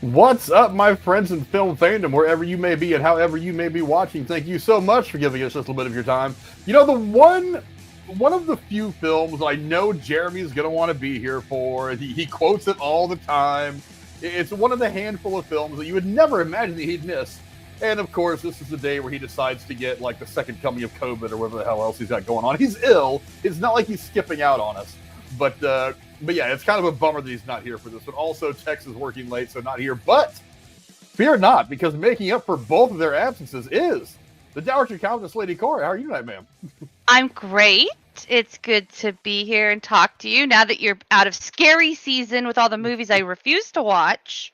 What's up, my friends in film fandom, wherever you may be and however you may be watching? Thank you so much for giving us just a little bit of your time. You know, the one of the few films I know Jeremy's going to want to be here for. He quotes it all the time. It's one of the handful of films that you would never imagine that he'd miss. And of course, this is the day where he decides to get like the second coming of COVID or whatever the hell else he's got going on. He's ill. It's not like he's skipping out on us. But yeah, it's kind of a bummer that he's not here for this. But also, Tex is working late, so not here. But fear not, because making up for both of their absences is the Dowager Countess Lady Cora. How are you tonight, ma'am? I'm great. It's good to be here and talk to you. Now that you're out of scary season with all the movies I refuse to watch,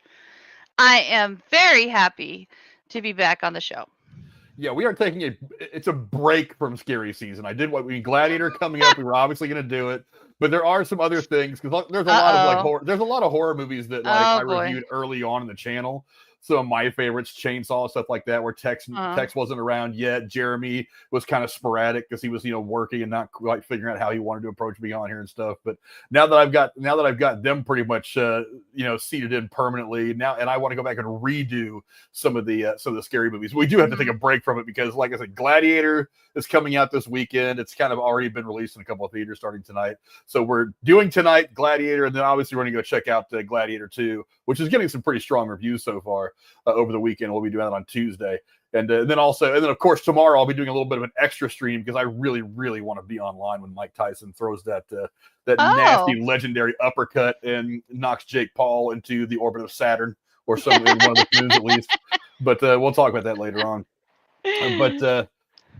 I am very happy to be back on the show. Yeah, we are taking it's a break from scary season. I did Gladiator coming up. We were obviously going to do it, but there are some other things because there's a lot of horror. There's a lot of horror movies that I reviewed early on in the channel. Some of my favorites, Chainsaw, stuff like that, where Tex wasn't around yet. Jeremy was kind of sporadic because he was, working and not quite figuring out how he wanted to approach me on here and stuff. But now that I've got them pretty much, seated in permanently now, and I want to go back and redo some of the scary movies. We do have to take a break from it because, like I said, Gladiator is coming out this weekend. It's kind of already been released in a couple of theaters starting tonight. So we're doing tonight Gladiator, and then obviously we're going to go check out Gladiator 2, which is getting some pretty strong reviews so far. Over the weekend, we'll be doing that on Tuesday, and then of course tomorrow I'll be doing a little bit of an extra stream because I really want to be online when Mike Tyson throws that nasty legendary uppercut and knocks Jake Paul into the orbit of Saturn or something in one of the moons at least. But we'll talk about that later on.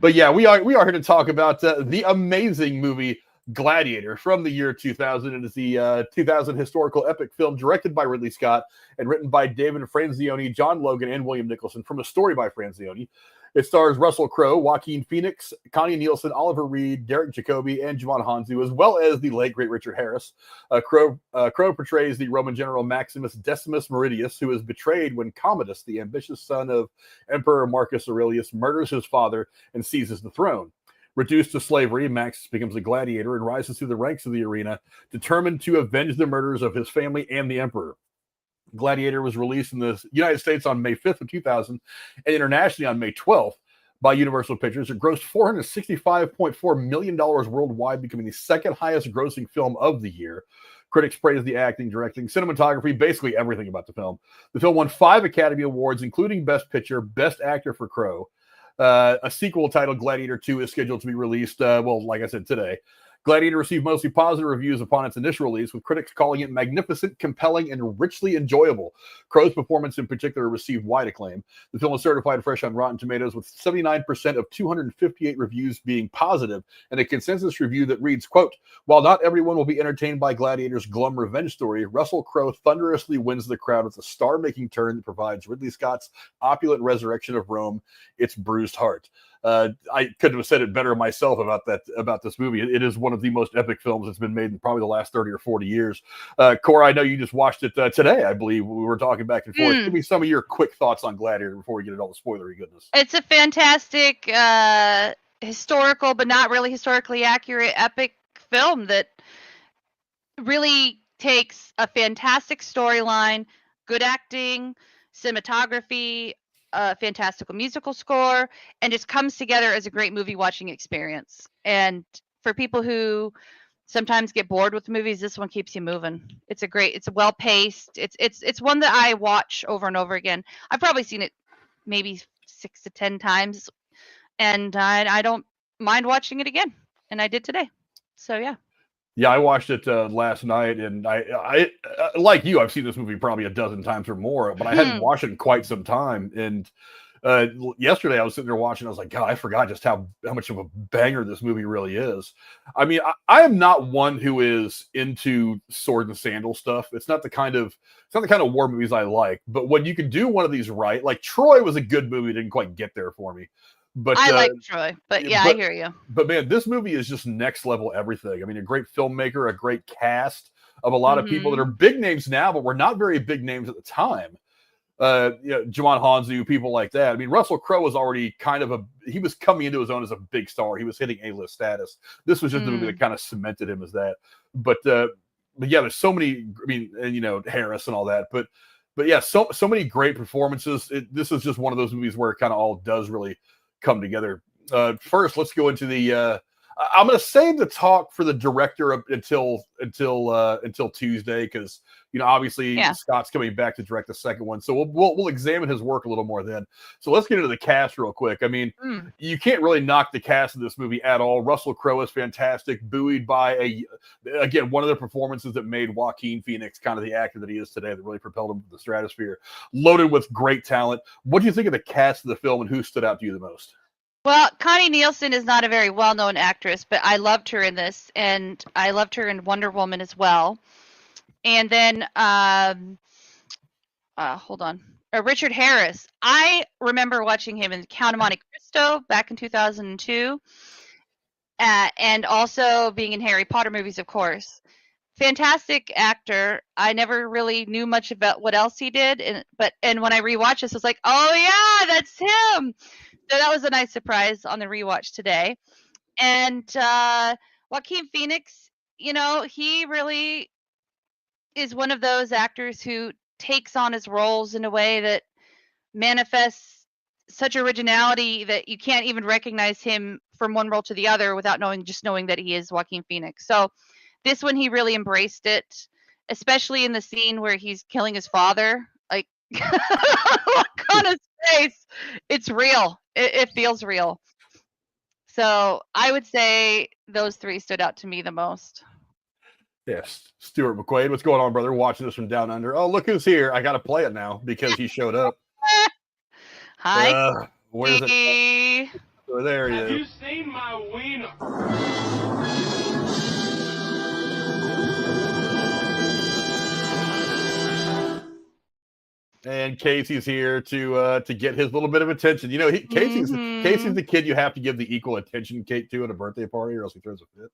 But yeah, we are here to talk about the amazing movie Gladiator from the year 2000. It is the 2000 historical epic film directed by Ridley Scott and written by David Franzoni, John Logan, and William Nicholson from a story by Franzoni. It stars Russell Crowe, Joaquin Phoenix, Connie Nielsen, Oliver Reed, Derek Jacobi, and Djimon Hounsou, as well as the late, great Richard Harris. Crowe portrays the Roman general Maximus Decimus Meridius, who is betrayed when Commodus, the ambitious son of Emperor Marcus Aurelius, murders his father and seizes the throne. Reduced to slavery, Max becomes a gladiator and rises through the ranks of the arena, determined to avenge the murders of his family and the emperor. Gladiator was released in the United States on May 5th of 2000 and internationally on May 12th by Universal Pictures. It grossed $465.4 million worldwide, becoming the second highest grossing film of the year. Critics praised the acting, directing, cinematography, basically everything about the film. The film won 5 Academy Awards, including Best Picture, Best Actor for Crowe. A sequel titled Gladiator 2 is scheduled to be released, like I said, today. Gladiator received mostly positive reviews upon its initial release, with critics calling it magnificent, compelling, and richly enjoyable. Crowe's performance in particular received wide acclaim. The film was certified fresh on Rotten Tomatoes, with 79% of 258 reviews being positive, and a consensus review that reads, quote, "While not everyone will be entertained by Gladiator's glum revenge story, Russell Crowe thunderously wins the crowd with a star-making turn that provides Ridley Scott's opulent resurrection of Rome its bruised heart." I couldn't have said it better myself about this movie. It is one of the most epic films that's been made in probably the last 30 or 40 years. Cora, I know you just watched it today, I believe. We were talking back and forth. Give me some of your quick thoughts on Gladiator before we get into all the spoilery goodness. It's a fantastic, historical, but not really historically accurate, epic film that really takes a fantastic storyline, good acting, cinematography, a fantastical musical score, and just comes together as a great movie watching experience. And for people who sometimes get bored with movies, this one keeps you moving. It's well paced. It's one that I watch over and over again. I've probably seen it maybe 6 to 10 times, and I don't mind watching it again. And I did today. So yeah. Yeah, I watched it last night, and I like you, I've seen this movie probably a dozen times or more, but I hadn't watched it in quite some time. And yesterday I was sitting there watching, I was like, God, I forgot just how much of a banger this movie really is. I mean, I am not one who is into sword and sandal stuff. It's not the kind of war movies I like. But when you can do one of these right, like Troy was a good movie, didn't quite get there for me. But I like Troy, but yeah, I hear you. But man, this movie is just next level everything. I mean, a great filmmaker, a great cast of a lot of people that are big names now, but were not very big names at the time. Djimon Hounsou, people like that. I mean, Russell Crowe was already he was coming into his own as a big star. He was hitting A-list status. This was just the movie that kind of cemented him as that. But yeah, there's so many. I mean, and Harris and all that, but but yeah, so many great performances. This is just one of those movies where it kind of all does really come together. First, let's go into the. I'm going to save the talk for the director until Tuesday, because obviously Scott's coming back to direct the second one, so we'll examine his work a little more then. So let's get into the cast real quick. I mean, you can't really knock the cast of this movie at all. Russell Crowe is fantastic, buoyed by one of the performances that made Joaquin Phoenix kind of the actor that he is today, that really propelled him to the stratosphere. Loaded with great talent. What do you think of the cast of the film, and who stood out to you the most? Well, Connie Nielsen is not a very well-known actress, but I loved her in this, and I loved her in Wonder Woman as well. And then, Richard Harris. I remember watching him in Count of Monte Cristo back in 2002, and also being in Harry Potter movies, of course. Fantastic actor. I never really knew much about what else he did, and when I rewatched this, I was like, oh yeah, that's him. So that was a nice surprise on the rewatch today. And Joaquin Phoenix, he really is one of those actors who takes on his roles in a way that manifests such originality that you can't even recognize him from one role to the other without knowing that he is Joaquin Phoenix. So this one, he really embraced it, especially in the scene where he's killing his father. Like, look on his face. It's real. It feels real. So I would say those three stood out to me the most. Yes, Stuart McQuaid. What's going on, brother? Watching this from down under. Oh, look who's here. I got to play it now because he showed up. Hi. Where's it? Oh, there he is. Have you seen my wiener? And Casey's here to get his little bit of attention. Casey's the kid you have to give the equal attention Kate to at a birthday party, or else he throws a fit.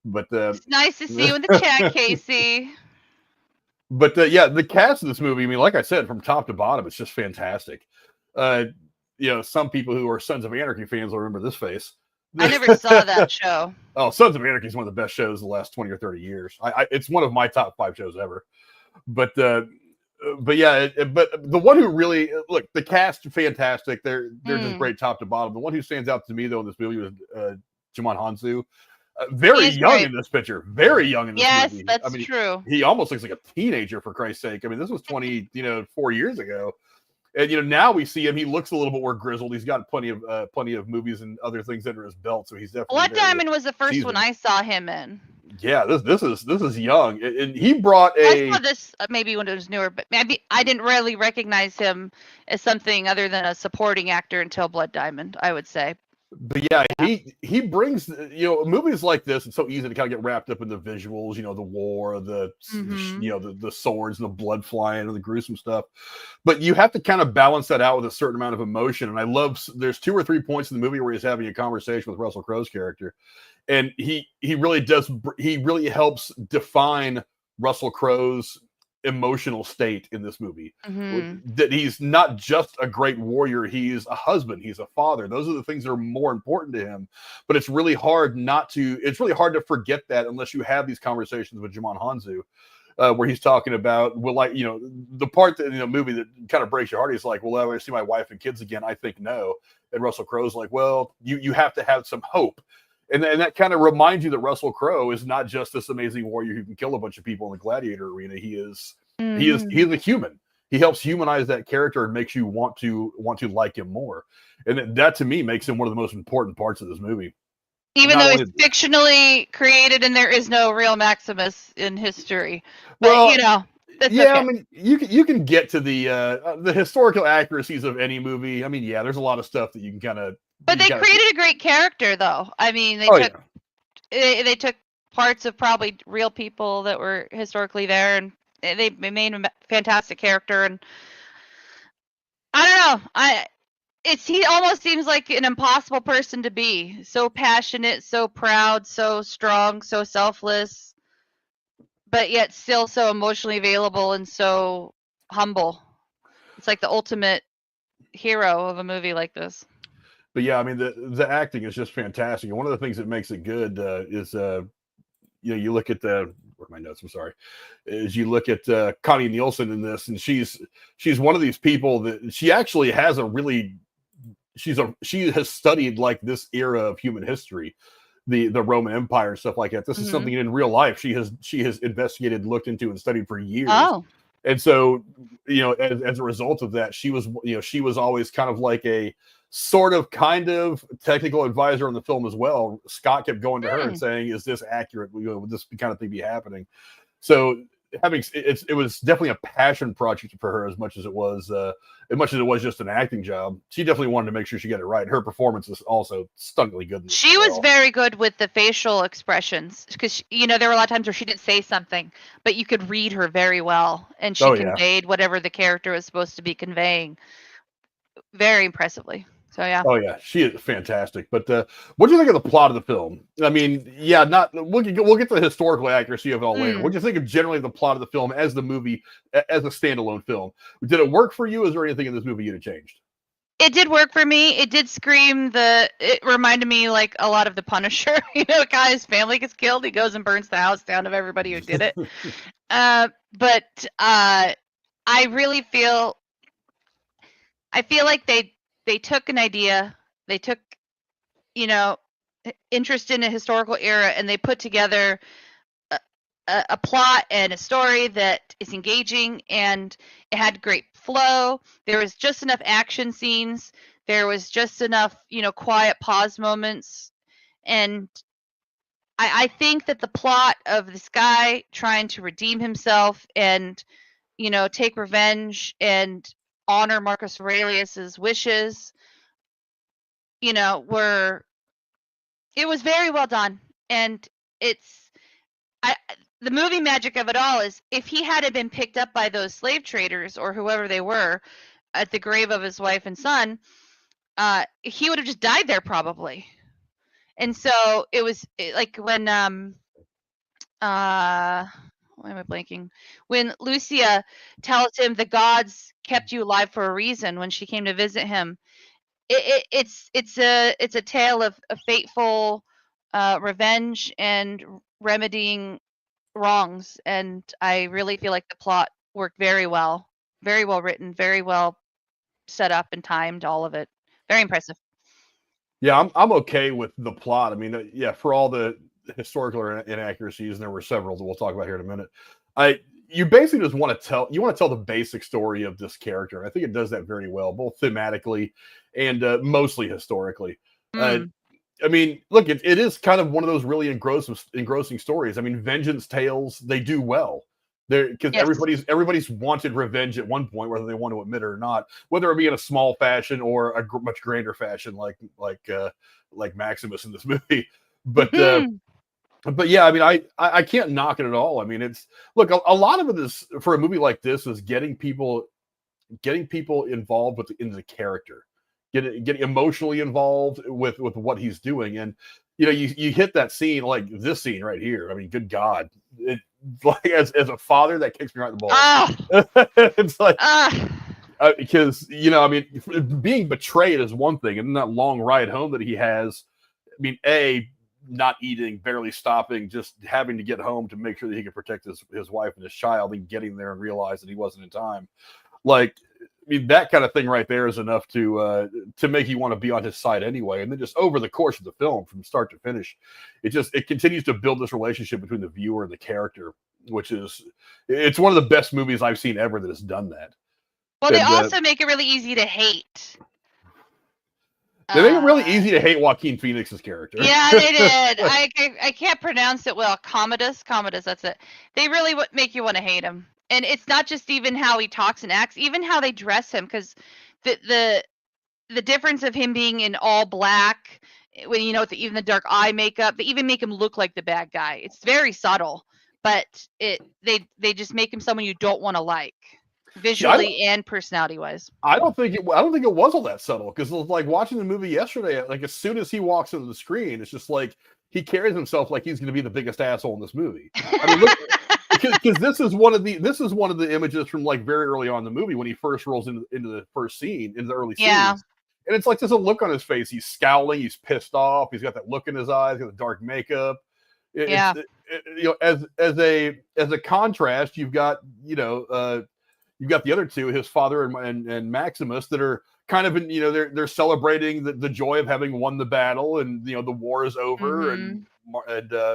But it's nice to see you in the chat, Casey. But the cast of this movie, I mean, like I said, from top to bottom, it's just fantastic. Some people who are Sons of Anarchy fans will remember this face. I never saw that show. Oh, Sons of Anarchy is one of the best shows of the last 20 or 30 years. It's one of my top 5 shows ever. But the one who really look, the cast fantastic. They're just great top to bottom. The one who stands out to me though in this movie was Djimon Hounsou. Very young in this picture. Very young in this movie. Yes, that's true. He almost looks like a teenager, for Christ's sake. I mean, this was 4 years ago. And now we see him. He looks a little bit more grizzled. He's got plenty of movies and other things under his belt, so he's definitely. Blood Diamond was the first one I saw him in. Yeah, this is young, and he brought I saw this maybe when it was newer, but maybe I didn't really recognize him as something other than a supporting actor until Blood Diamond, I would say. But yeah, he brings movies like this. It's so easy to kind of get wrapped up in the visuals, the war, the swords and the blood flying and the gruesome stuff. But you have to kind of balance that out with a certain amount of emotion. And I love there's 2 or 3 points in the movie where he's having a conversation with Russell Crowe's character, and he really helps define Russell Crowe's emotional state in this movie. That he's not just a great warrior, he's a husband, he's a father. Those are the things that are more important to him. But it's really hard to forget that unless you have these conversations with Djimon Hounsou, where he's talking about, the part that in the movie that kind of breaks your heart. He's like, will I ever see my wife and kids again? I think no. And Russell Crowe's like, well, you have to have some hope. And that kind of reminds you that Russell Crowe is not just this amazing warrior who can kill a bunch of people in the Gladiator arena. He's a human. He helps humanize that character and makes you want to like him more. And that to me makes him one of the most important parts of this movie. Even though he's fictionally created and there is no real Maximus in history. But that's okay. I mean, you can get to the historical accuracies of any movie. I mean, there's a lot of stuff that you can kind of. But they created a great character, though. I mean, they took parts of probably real people that were historically there, and they made a fantastic character. And I don't know, he almost seems like an impossible person to be. So passionate, so proud, so strong, so selfless, but yet still so emotionally available and so humble. It's like the ultimate hero of a movie like this. But yeah, I mean, the acting is just fantastic. And one of the things that makes it good is, you look at where are my notes? I'm sorry. Is you look at Connie Nielsen in this, and she's one of these people that she actually has a really she has studied like this era of human history, the Roman Empire and stuff like that. This is something in real life she has investigated, looked into, and studied for years. Oh. And so, as a result of that, she was always kind of like a sort of kind of technical advisor on the film as well. Scott kept going to her and saying, "Is this accurate? Would this kind of thing be happening?" So it was definitely a passion project for her as much as it was just an acting job. She definitely wanted to make sure she got it right. Her performance is also stunningly good. She was very good with the facial expressions because there were a lot of times where she didn't say something, but you could read her very well, and she conveyed whatever the character was supposed to be conveying very impressively. So yeah. Oh yeah, she is fantastic. But what do you think of the plot of the film? I mean, we'll get to the historical accuracy of it all later. What do you think of generally the plot of the film as the movie, as a standalone film? Did it work for you? Is there anything in this movie you'd have changed? It did work for me. It did scream it reminded me like a lot of The Punisher. A guy's family gets killed, he goes and burns the house down of everybody who did it. But I really feel like they took an idea, they took, interest in a historical era, and they put together a plot and a story that is engaging, and it had great flow. There was just enough action scenes. There was just enough, quiet pause moments. And I think that the plot of this guy trying to redeem himself and, take revenge and honor Marcus Aurelius's wishes, it was very well done. And the movie magic of it all is if he hadn't been picked up by those slave traders or whoever they were at the grave of his wife and son, he would have just died there probably. And so it was like when why am I blanking? When Lucia tells him the gods kept you alive for a reason when she came to visit him, it's a tale of a fateful revenge and remedying wrongs. And I really feel like the plot worked very well written, very well set up and timed, all of it. Very impressive. Yeah, I'm okay with the plot. I mean, for all the historical inaccuracies, and there were several that we'll talk about here in a minute. You basically just want to tell the basic story of this character. And I think it does that very well, both thematically and mostly historically. I mean, look, it is kind of one of those really engrossing stories. I mean, vengeance tales, they do well. Because everybody's wanted revenge at one point, whether they want to admit it or not, whether it be in a small fashion or a much grander fashion, like Maximus in this movie. But yeah, I mean, I can't knock it at all. I mean, a lot of it is, for a movie like this, is getting people involved in the character, getting emotionally involved with what he's doing. And you hit that scene, like this scene right here. I mean, good God, like as a father, that kicks me right in the balls. It's like because I mean, being betrayed is one thing, and that long ride home that he has. I mean, not eating, barely stopping, just having to get home to make sure that he can protect his wife and his child, and getting there and realize that he wasn't in time. Like, I mean, that kind of thing right there is enough to make you want to be on his side anyway. And then just over the course of the film, from start to finish, it continues to build this relationship between the viewer and the character, it's one of the best movies I've seen ever that has done that. Well, they also make it really easy to hate. They make it really easy to hate Joaquin Phoenix's character. Yeah, they did. I can't pronounce it well. Commodus, that's it. They really make you want to hate him. And it's not just even how he talks and acts, even how they dress him, because the difference of him being in all black, when even the dark eye makeup, they even make him look like the bad guy. It's very subtle, but they just make him someone you don't want to like, visually and personality wise. I don't think it was all that subtle, because it was like watching the movie yesterday. Like, as soon as he walks into the screen, it's just like he carries himself like he's going to be the biggest asshole in this movie. I mean, look. Because this is one of the images from like very early on in the movie when he first rolls into the first scene, in the early scenes. And it's like there's a look on his face. He's scowling. He's pissed off. He's got that look in his eyes. Got the dark makeup. And as a contrast, you've got you've got the other two, his father and Maximus, that are kind of they're celebrating the joy of having won the battle, and the war is over, and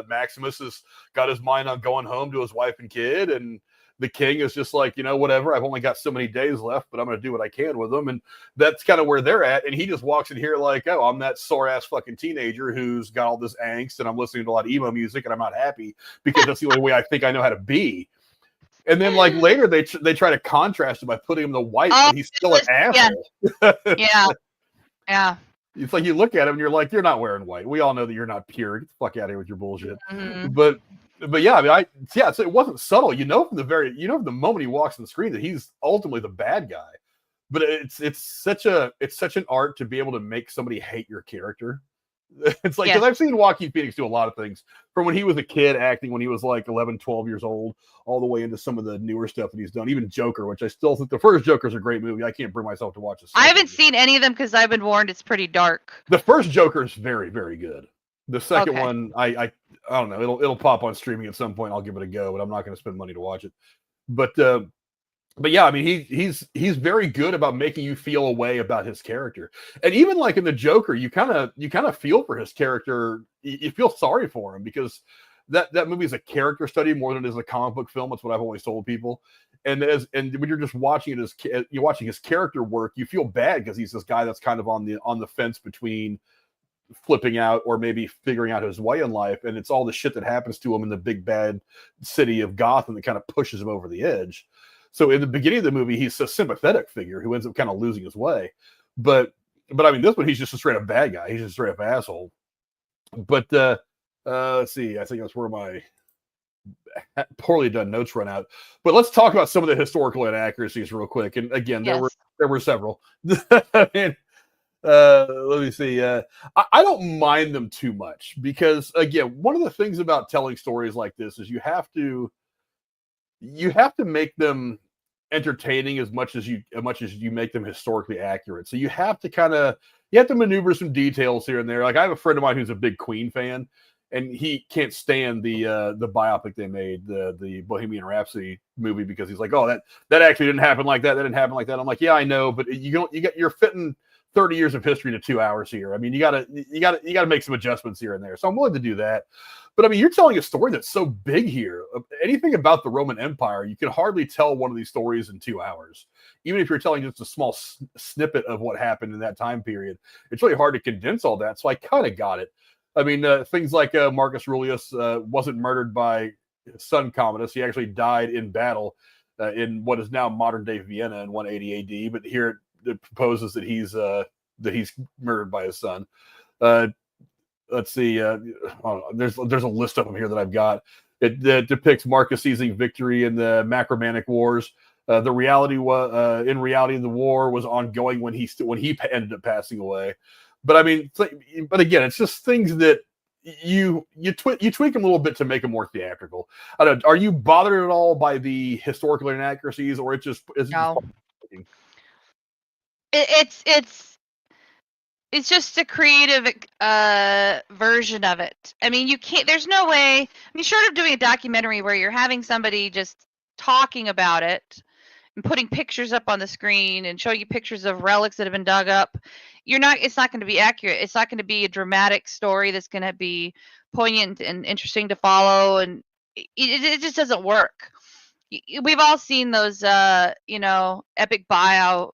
Maximus has got his mind on going home to his wife and kid, and the king is just like, whatever, I've only got so many days left, but I'm going to do what I can with them. And that's kind of where they're at. And he just walks in here like, oh, I'm that sore ass fucking teenager who's got all this angst, and I'm listening to a lot of emo music, and I'm not happy because that's the only way I think I know how to be. And then like later they try to contrast it by putting him in the white, but he's still an asshole. Yeah. It's like you look at him and you're like, you're not wearing white. We all know that you're not pure. Get the fuck out of here with your bullshit. Mm-hmm. But yeah, I mean, so it wasn't subtle. From the moment he walks on the screen that he's ultimately the bad guy. But it's such an art to be able to make somebody hate your character. It's like, because I've seen Joaquin Phoenix do a lot of things from when he was a kid acting, when he was like 11, 12 years old, all the way into some of the newer stuff that he's done, even Joker, which I still think the first Joker's a great movie. I can't bring myself to watch it. I haven't seen any of them because I've been warned it's pretty dark. The first Joker is very, very good. The second one, I don't know. It'll pop on streaming at some point. I'll give it a go, but I'm not going to spend money to watch it. But yeah, I mean, he's very good about making you feel a way about his character, and even like in the Joker, you kind of feel for his character. You feel sorry for him because that movie is a character study more than it is a comic book film. That's what I've always told people. And when you're just watching you're watching his character work, you feel bad because he's this guy that's kind of on the fence between flipping out or maybe figuring out his way in life, and it's all the shit that happens to him in the big bad city of Gotham that kind of pushes him over the edge. So in the beginning of the movie, he's a sympathetic figure who ends up kind of losing his way. But I mean, this one, he's just a straight up bad guy. He's just a straight up asshole. But let's see. I think that's where my poorly done notes run out. But let's talk about some of the historical inaccuracies real quick. And again, there were several. I mean, let me see. I don't mind them too much because, again, one of the things about telling stories like this is you have to make them entertaining as much as you make them historically accurate. So you have to maneuver some details here and there. Like I have a friend of mine who's a big Queen fan, and he can't stand the biopic they made, the Bohemian Rhapsody movie, because he's like, oh, that actually didn't happen like that. That didn't happen like that. I'm like, yeah, I know, but you're fitting 30 years of history into 2 hours here. I mean, you gotta make some adjustments here and there. So I'm willing to do that. But I mean, you're telling a story that's so big here. Anything about the Roman Empire, you can hardly tell one of these stories in 2 hours. Even if you're telling just a small snippet of what happened in that time period, it's really hard to condense all that. So I kind of got it. I mean, things like Marcus Aurelius wasn't murdered by his son Commodus. He actually died in battle in what is now modern day Vienna in 180 AD. But here it proposes that he's murdered by his son. Let's see. There's a list of them here that I've got. It depicts Marcus seizing victory in the Macromanic Wars. The reality was, in reality, the war was ongoing when he ended up passing away. But I mean, but again, it's just things that you tweak them a little bit to make them more theatrical. I don't know, are you bothered at all by the historical inaccuracies, or No. It's just a creative version of it. I mean, you can't. There's no way. I mean, short of doing a documentary where you're having somebody just talking about it and putting pictures up on the screen and showing you pictures of relics that have been dug up, it's not going to be accurate. It's not going to be a dramatic story that's going to be poignant and interesting to follow, and it just doesn't work. We've all seen those epic bio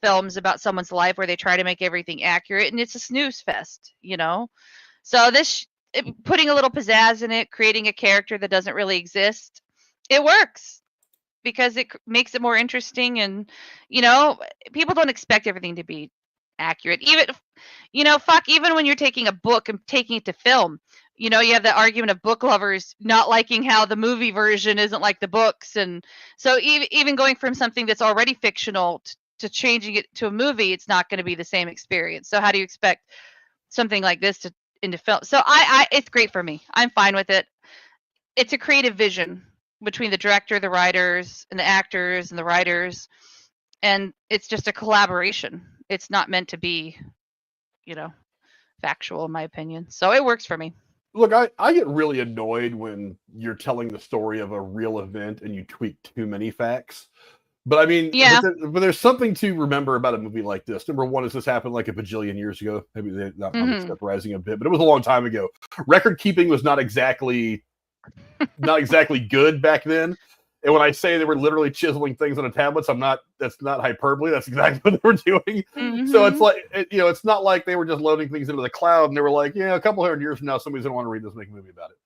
films about someone's life where they try to make everything accurate, and it's a snooze fest, So putting a little pizzazz in it, creating a character that doesn't really exist, it works because it makes it more interesting. And people don't expect everything to be accurate. Even when you're taking a book and taking it to film, you have the argument of book lovers not liking how the movie version isn't like the books. And so even going from something that's already fictional to changing it to a movie, it's not going to be the same experience. So how do you expect something like this into film? So it's great for me. I'm fine with it. It's a creative vision between the director, the writers, and the actors and the writers. And it's just a collaboration. It's not meant to be, factual, in my opinion. So it works for me. Look, I get really annoyed when you're telling the story of a real event and you tweak too many facts. But I mean, Yeah. but there's something to remember about a movie like this. Number one is this happened like a bajillion years ago. Maybe not rising a bit, but it was a long time ago. Record keeping was not exactly good back then. And when I say they were literally chiseling things on the tablets, that's not hyperbole. That's exactly what they were doing. Mm-hmm. So it's like, it's not like they were just loading things into the cloud and they were like, a couple hundred years from now, somebody's going to want to read this, make a movie about it.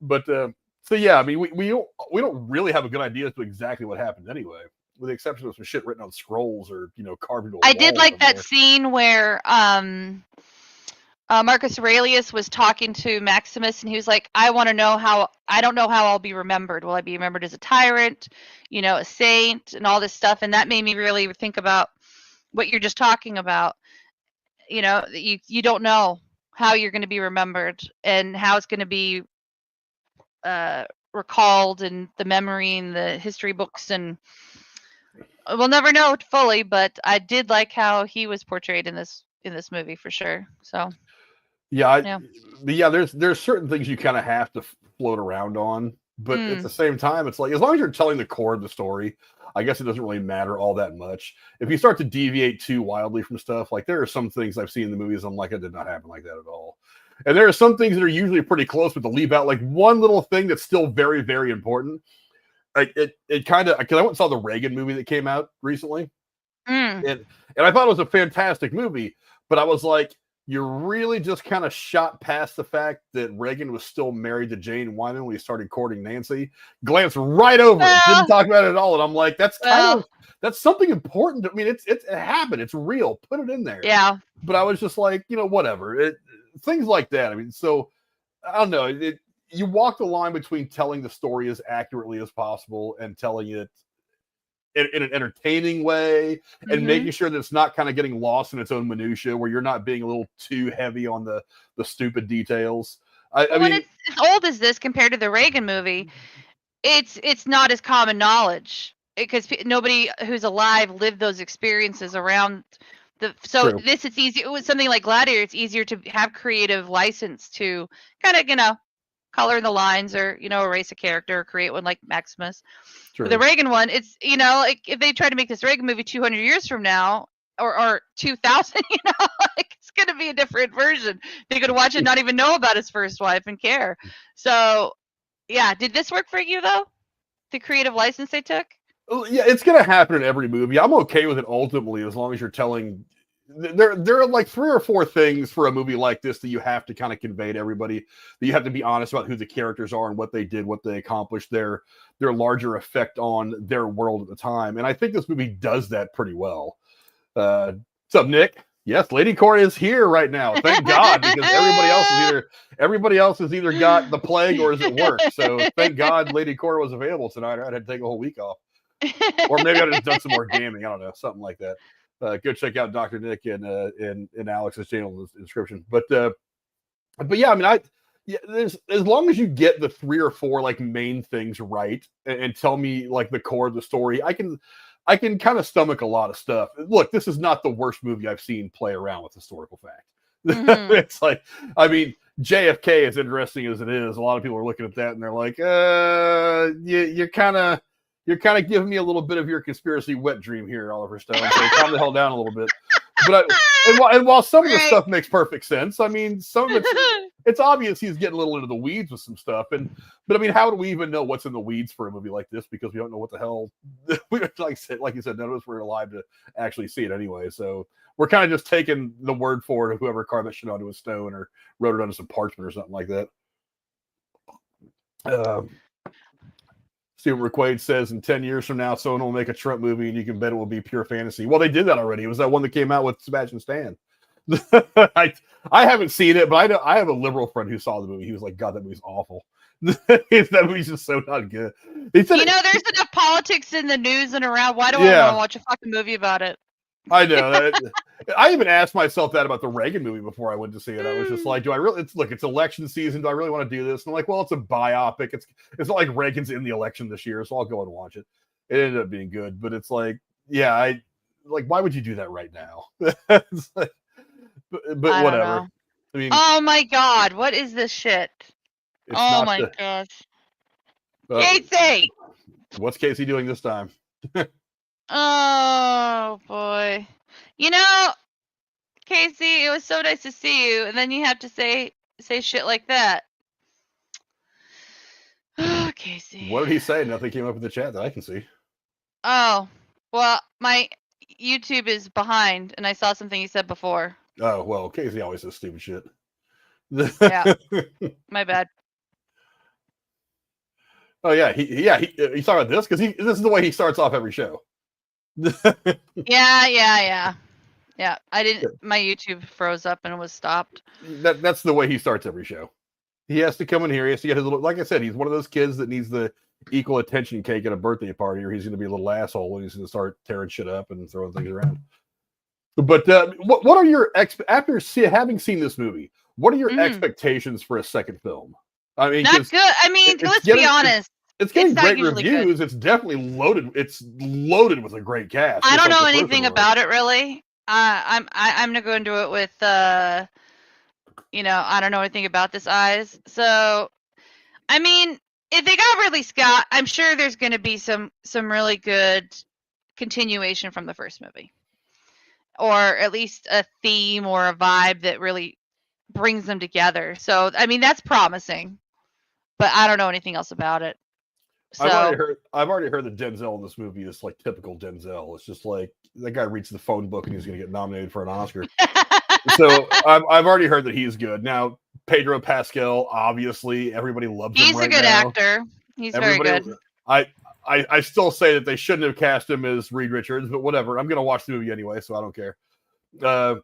But, so yeah, I mean, we don't really have a good idea as to exactly what happened anyway, with the exception of some shit written on scrolls or, carved into a wall. I did like that scene where, Marcus Aurelius was talking to Maximus, and he was like, I don't know how I'll be remembered. Will I be remembered as a tyrant, a saint, and all this stuff? And that made me really think about what you're just talking about. You don't know how you're going to be remembered and how it's going to be recalled in the memory and the history books, and we'll never know fully. But I did like how he was portrayed in this movie for sure. So. Yeah. There's certain things you kind of have to float around on, but at the same time, it's like, as long as you're telling the core of the story, I guess it doesn't really matter all that much. If you start to deviate too wildly from stuff, like there are some things I've seen in the movies, I'm like, it did not happen like that at all. And there are some things that are usually pretty close, but to leave out like one little thing that's still very, very important. Like it kind of, because I went and saw the Reagan movie that came out recently, and I thought it was a fantastic movie, but I was like, you really just kind of shot past the fact that Reagan was still married to Jane Wyman when he started courting Nancy. Glanced right over it, didn't talk about it at all. And I'm like, that's something important. I mean, it happened. It's real. Put it in there. Yeah. But I was just like, whatever. Things like that. I mean, so I don't know. You walk the line between telling the story as accurately as possible and telling it in an entertaining way, and making sure that it's not kind of getting lost in its own minutia, where you're not being a little too heavy on the stupid details. I mean, it's as old as this compared to the Reagan movie, it's not as common knowledge because nobody who's alive lived those experiences around True. This, it's easy. It was something like Gladiator. It's easier to have creative license to kind of color in the lines, or erase a character or create one like Maximus. True. For the Reagan one, it's like if they try to make this Reagan movie 200 years from now or 2000, it's going to be a different version. They could watch it, not even know about his first wife and care. So yeah, did this work for you though? The creative license they took? Yeah, it's going to happen in every movie. I'm okay with it ultimately, as long as you're telling. There are like 3 or 4 things for a movie like this that you have to kind of convey to everybody. That you have to be honest about who the characters are and what they did, what they accomplished, their larger effect on their world at the time. And I think this movie does that pretty well. What's up, Nick? Yes, Lady Core is here right now. Thank God, because everybody else has either got the plague or is at work. So thank God Lady Core was available tonight. I had to take a whole week off. Or maybe I'd have done some more gaming. I don't know, something like that. Go check out Dr. Nick and Alex's channel in the description. But yeah, I mean, there's, as long as you get the 3 or 4 like main things right and tell me like the core of the story, I can kind of stomach a lot of stuff. Look, this is not the worst movie I've seen play around with historical fact. It's like, I mean, JFK, as interesting as it is, a lot of people are looking at that and they're like, you're kind of giving me a little bit of your conspiracy wet dream here, Oliver Stone. So calm the hell down a little bit. But while some of the stuff makes perfect sense, I mean, some of it's obvious he's getting a little into the weeds with some stuff. But I mean, how do we even know what's in the weeds for a movie like this? Because we don't know what the hell. Like you said, none of us were alive to actually see it anyway. So we're kind of just taking the word for it of whoever carved that shit onto a stone or wrote it onto some parchment or something like that. Stephen McQuaid says in 10 years from now, someone will make a Trump movie and you can bet it will be pure fantasy. Well, they did that already. It was that one that came out with Sebastian Stan. I haven't seen it, but I have a liberal friend who saw the movie. He was like, God, that movie's awful. That movie's just so not good. He said, there's enough politics in the news and around. Why do I want to watch a fucking movie about it? I know. I even asked myself that about the Reagan movie before I went to see it. I was just like, do I really? It's election season. Do I really want to do this? And I'm like, well, it's a biopic. It's not like Reagan's in the election this year, so I'll go and watch it. It ended up being good, but it's like, yeah, why would you do that right now? But whatever. I mean, oh my God, what is this shit? It's Oh not my the. gosh. Uh, Casey! what's Casey doing this time? Oh boy. You know, Casey, it was so nice to see you, and then you have to say shit like that. Oh, Casey. What did he say? Nothing came up in the chat that I can see. Oh, well, my YouTube is behind, and I saw something he said before. Oh, well, Casey always says stupid shit. Yeah, my bad. Oh yeah, he's talking about this because this is the way he starts off every show. Yeah. I didn't. My YouTube froze up and it was stopped. That's the way he starts every show. He has to come in here. He has to get his little. Like I said, he's one of those kids that needs the equal attention cake at a birthday party, or he's going to be a little asshole and he's going to start tearing shit up and throwing things around. But what are your after having seen this movie? What are your expectations for a second film? I mean, not good. I mean, let's be honest. It's getting great reviews. Good. It's definitely loaded. It's loaded with a great cast. I don't know anything about it really. I'm gonna go into it with I don't know anything about this Eyes. So, I mean, if they got Ridley Scott, I'm sure there's gonna be some really good continuation from the first movie, or at least a theme or a vibe that really brings them together. So, I mean, that's promising. But I don't know anything else about it. So, I've already heard that Denzel in this movie is like typical Denzel. It's just like that guy reads the phone book and he's going to get nominated for an Oscar. So I've already heard that he's good. Now Pedro Pascal, obviously, everybody loves him. He's a good actor. He's very good. I still say that they shouldn't have cast him as Reed Richards, but whatever. I'm going to watch the movie anyway, so I don't care. Let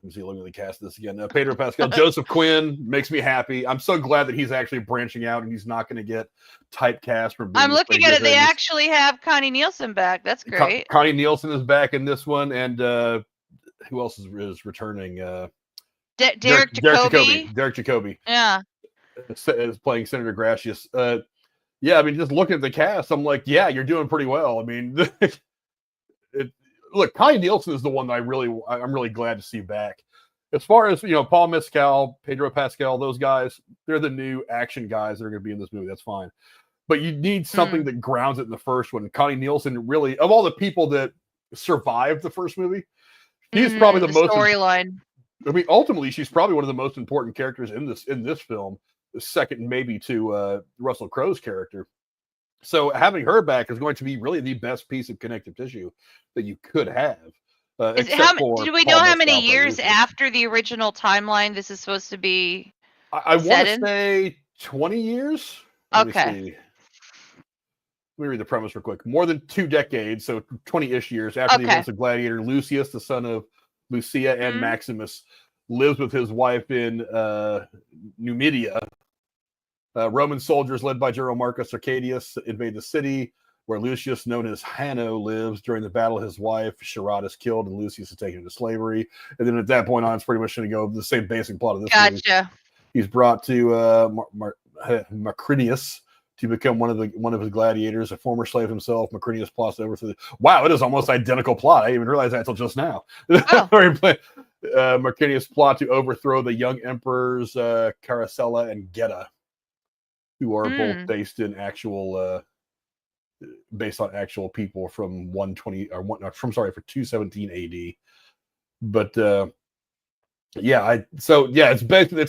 me see. Let me cast this again. Pedro Pascal, Joseph Quinn makes me happy. I'm so glad that he's actually branching out and he's not going to get typecast for. I'm looking at it. They actually have Connie Nielsen back. That's great. Connie Nielsen is back in this one, and who else is returning? Derek Jacobi. Derek Jacobi. Yeah, is playing Senator Gracious. Yeah, I mean, just looking at the cast, I'm like, yeah, you're doing pretty well. I mean, look, Connie Nielsen is the one that I'm really glad to see back. As far as Paul Mescal, Pedro Pascal, those guys, they're the new action guys that are going to be in this movie. That's fine, but you need something that grounds it in the first one. Connie Nielsen, really, of all the people that survived the first movie, she's probably the most storyline. I mean, ultimately, she's probably one of the most important characters in this film, second maybe to Russell Crowe's character. So having her back is going to be really the best piece of connective tissue that you could have. Do we know how many years after the original timeline this is supposed to be? I want to say 20 years. Okay. Let me read the premise real quick. More than 2 decades, so 20-ish years after the events of Gladiator, Lucius, the son of Lucia and Maximus, lives with his wife in Numidia. Roman soldiers led by General Marcus Aurelius invade the city, where Lucius, known as Hanno, lives. During the battle, his wife, Charade, is killed, and Lucius is taken into slavery. And then at that point on, it's pretty much going to go the same basic plot of this movie. Gotcha. He's brought to Macrinius to become one of his gladiators. A former slave himself, Macrinius plots to overthrow. Wow, it is almost identical plot. I didn't even realize that until just now. Macrinius plot to overthrow the young emperors Caracalla and Geta, who are both based on actual people from 217 AD. But it's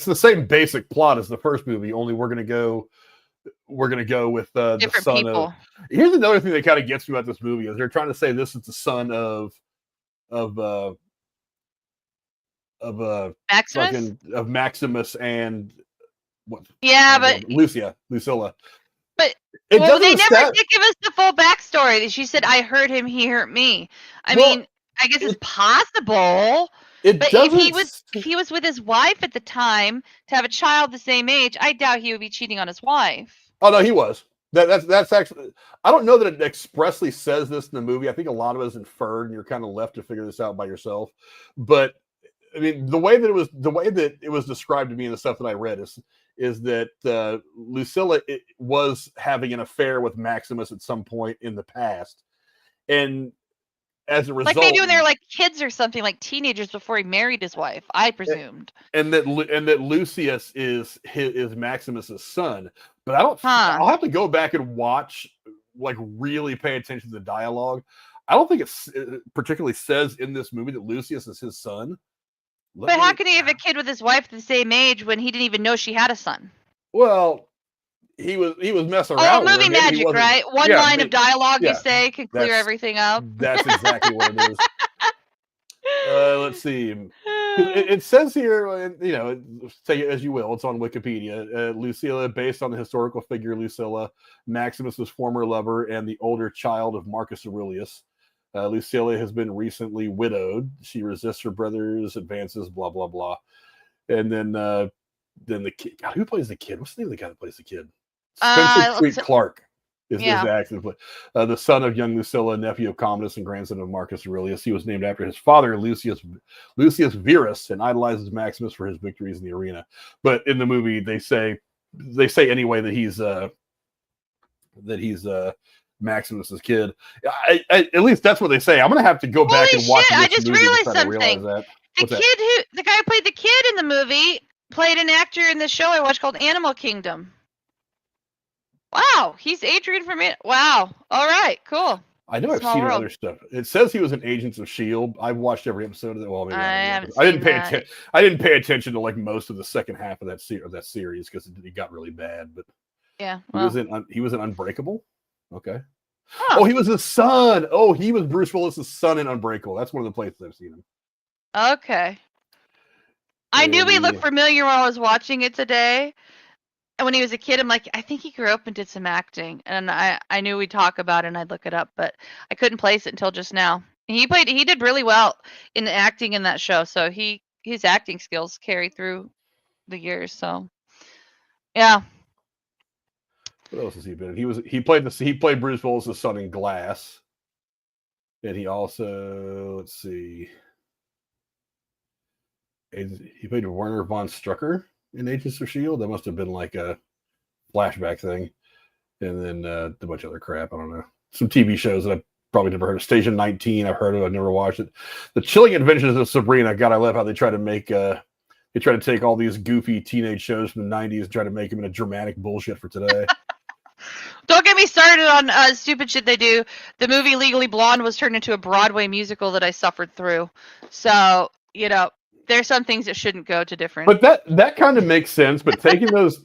the same basic plot as the first movie, only we're gonna go with the son people. Of. Here's another thing that kind of gets me about this movie is they're trying to say this is the son of Maximus and what? Yeah, but Lucilla. But they never did give us the full backstory. She said, "I hurt him, he hurt me." I mean, I guess it's possible. But if he was with his wife at the time to have a child the same age, I doubt he would be cheating on his wife. Oh no, he was. That's actually. I don't know that it expressly says this in the movie. I think a lot of it is inferred, and you're kind of left to figure this out by yourself. But I mean, the way that it was described to me in the stuff that I read is that Lucilla was having an affair with Maximus at some point in the past, and as a result, like maybe when they were like kids or something, like teenagers before he married his wife, I presumed. and that Lucius is Maximus's son. But I don't. Huh. I'll have to go back and watch, like really pay attention to the dialogue. I don't think it particularly says in this movie that Lucius is his son. But how can he have a kid with his wife the same age when he didn't even know she had a son? Well, he was messing around. Oh, movie magic, right? One line of dialogue you say can clear everything up. That's exactly what it is. Let's see. It says here, you know, say it as you will. It's on Wikipedia. Lucilla, based on the historical figure Lucilla, Maximus's former lover and the older child of Marcus Aurelius. Lucilla has been recently widowed. She resists her brother's advances, blah, blah, blah. And then the kid, God, who plays the kid? What's the name of the guy that plays the kid? Spencer Treat Clark is his actor. The son of young Lucilla, nephew of Commodus and grandson of Marcus Aurelius. He was named after his father, Lucius Verus, and idolizes Maximus for his victories in the arena. But in the movie, they say anyway that he's Maximus's kid. At least that's what they say. I'm gonna have to go back and watch. I just realized something. The guy who played the kid in the movie played an actor in the show I watched called Animal Kingdom. Wow, he's Adrian from it. Wow. All right, cool. I know I've seen other stuff. It says he was in Agents of S.H.I.E.L.D. I've watched every episode of that. Well, maybe I didn't pay attention to like most of the second half of that series because it got really bad. But yeah, he was in Unbreakable. Okay. Oh, he was his son. Oh, he was Bruce Willis's son in Unbreakable. That's one of the places I've seen him. Okay. I knew he looked familiar when I was watching it today. And when he was a kid, I'm like, I think he grew up and did some acting. And I knew we'd talk about it and I'd look it up, but I couldn't place it until just now. He did really well in acting in that show. So his acting skills carry through the years. So yeah. What else has he been in? He played Bruce Willis's son in Glass. And he also, let's see. He played Werner von Strucker in Agents of S.H.I.E.L.D. That must have been like a flashback thing. And then a bunch of other crap. I don't know. Some TV shows that I've probably never heard of. Station 19, I've heard of. I've never watched it. The Chilling Adventures of Sabrina. God, I love how they try to make... they try to take all these goofy teenage shows from the 90s and try to make them into dramatic bullshit for today. Don't get me started on stupid shit they do. The movie Legally Blonde was turned into a Broadway musical that I suffered through. So, you know... There's some things that shouldn't go to different. But that kind of makes sense. But taking those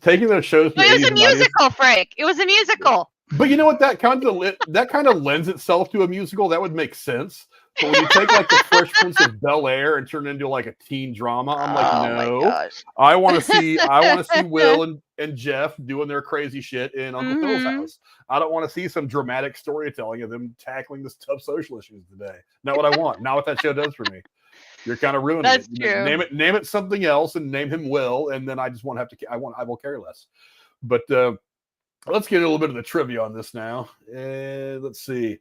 shows, but it was a musical, Frank. It was a musical. But you know what? That kind of lends itself to a musical. That would make sense. But when you take like the Fresh Prince of Bel-Air and turn it into like a teen drama, I'm like, no. I want to see Will and Jeff doing their crazy shit in Uncle Phil's house. I don't want to see some dramatic storytelling of them tackling this tough social issues today. Not what I want. Not what that show does for me. You're kind of ruining it. That's true. Name it something else and name him Will, and then I just won't have to. I will care less. But let's get a little bit of the trivia on this now. Let's see.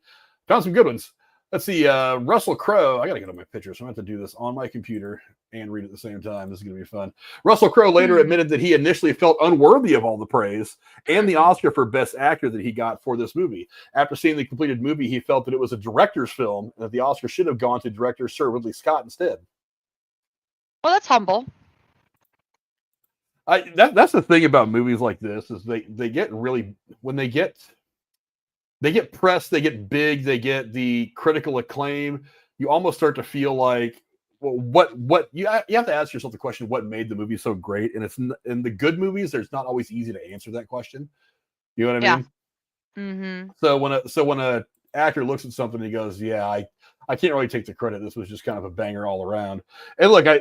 Found some good ones. Let's see. Russell Crowe. I got to get on my picture, so I'm going to have to do this on my computer and read at the same time. This is going to be fun. Russell Crowe later admitted that he initially felt unworthy of all the praise and the Oscar for Best Actor that he got for this movie. After seeing the completed movie, he felt that it was a director's film and that the Oscar should have gone to director Sir Ridley Scott instead. Well, that's humble. That's the thing about movies like this is they get really, when they get press, they get big, they get the critical acclaim. You almost start to feel like, well, what you have to ask yourself the question, what made the movie so great? And it's in the good movies, there's not always easy to answer that question. You know what I mean? Mm-hmm. So when a actor looks at something and he goes, yeah, I can't really take the credit. This was just kind of a banger all around. And look, I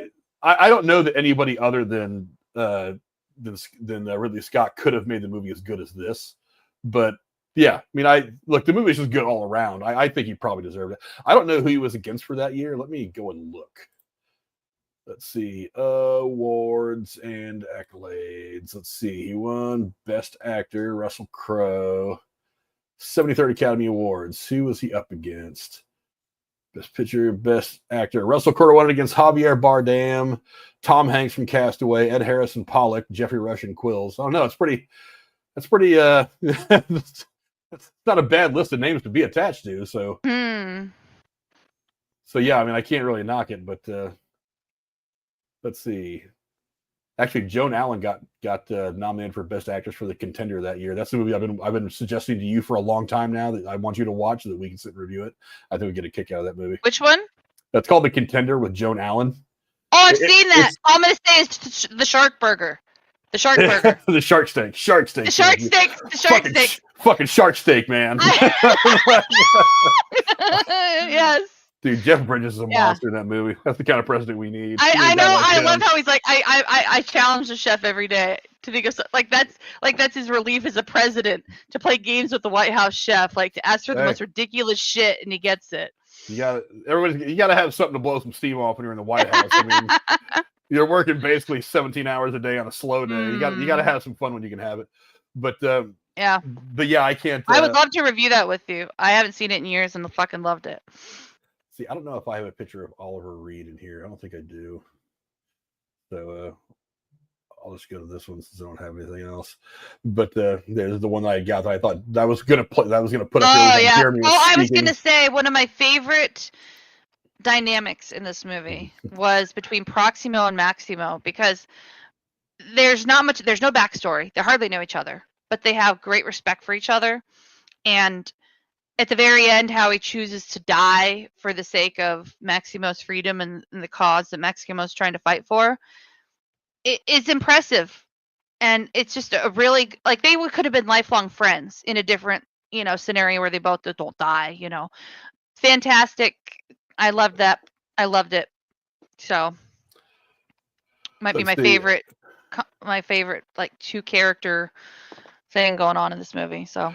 don't know that anybody other than Ridley Scott could have made the movie as good as this, but yeah, I mean, the movie's just good all around. I think he probably deserved it. I don't know who he was against for that year. Let me go and look. Let's see. Awards and accolades. Let's see. He won Best Actor, Russell Crowe. 73rd Academy Awards. Who was he up against? Best Picture, Best Actor. Russell Crowe won it against Javier Bardem, Tom Hanks from Castaway, Ed Harrison Pollock, Jeffrey Rush, and Quills. Oh no, that's pretty it's not a bad list of names to be attached to. So So yeah, I mean, I can't really knock it, but let's see. Actually, Joan Allen got nominated for Best Actress for The Contender that year. That's the movie I've been suggesting to you for a long time now that I want you to watch so that we can sit and review it. I think we get a kick out of that movie. Which one? That's called The Contender with Joan Allen. Oh, I've seen that. All I'm gonna say is the Shark Burger. The Shark Burger. The shark steak. Shark steak. The shark steak. The shark steak. Fucking shark steak, man. Yes. Dude, Jeff Bridges is a monster in that movie. That's the kind of president we need. I know. I love how he's like, I challenge the chef every day to think of that's his relief as a president, to play games with the White House chef, like to ask for the most ridiculous shit, and he gets it. You gotta have something to blow some steam off when you're in the White House. I mean, you're working basically 17 hours a day on a slow day. You gotta have some fun when you can have it. But yeah, I can't. I would love to review that with you. I haven't seen it in years and fucking loved it. See, I don't know if I have a picture of Oliver Reed in here. I don't think I do. So I'll just go to this one since I don't have anything else. But there's the one that I got that I thought that was gonna put up here. Oh yeah. I was gonna say one of my favorite dynamics in this movie was between Proximo and Maximo, because there's no backstory. They hardly know each other, but they have great respect for each other. And at the very end, how he chooses to die for the sake of Maximo's freedom and the cause that Maximo's trying to fight for, it's impressive. And it's just a really, like, they could have been lifelong friends in a different, scenario where they both don't die, Fantastic. I loved that. I loved it. So might be my favorite, like, two character thing going on in this movie. So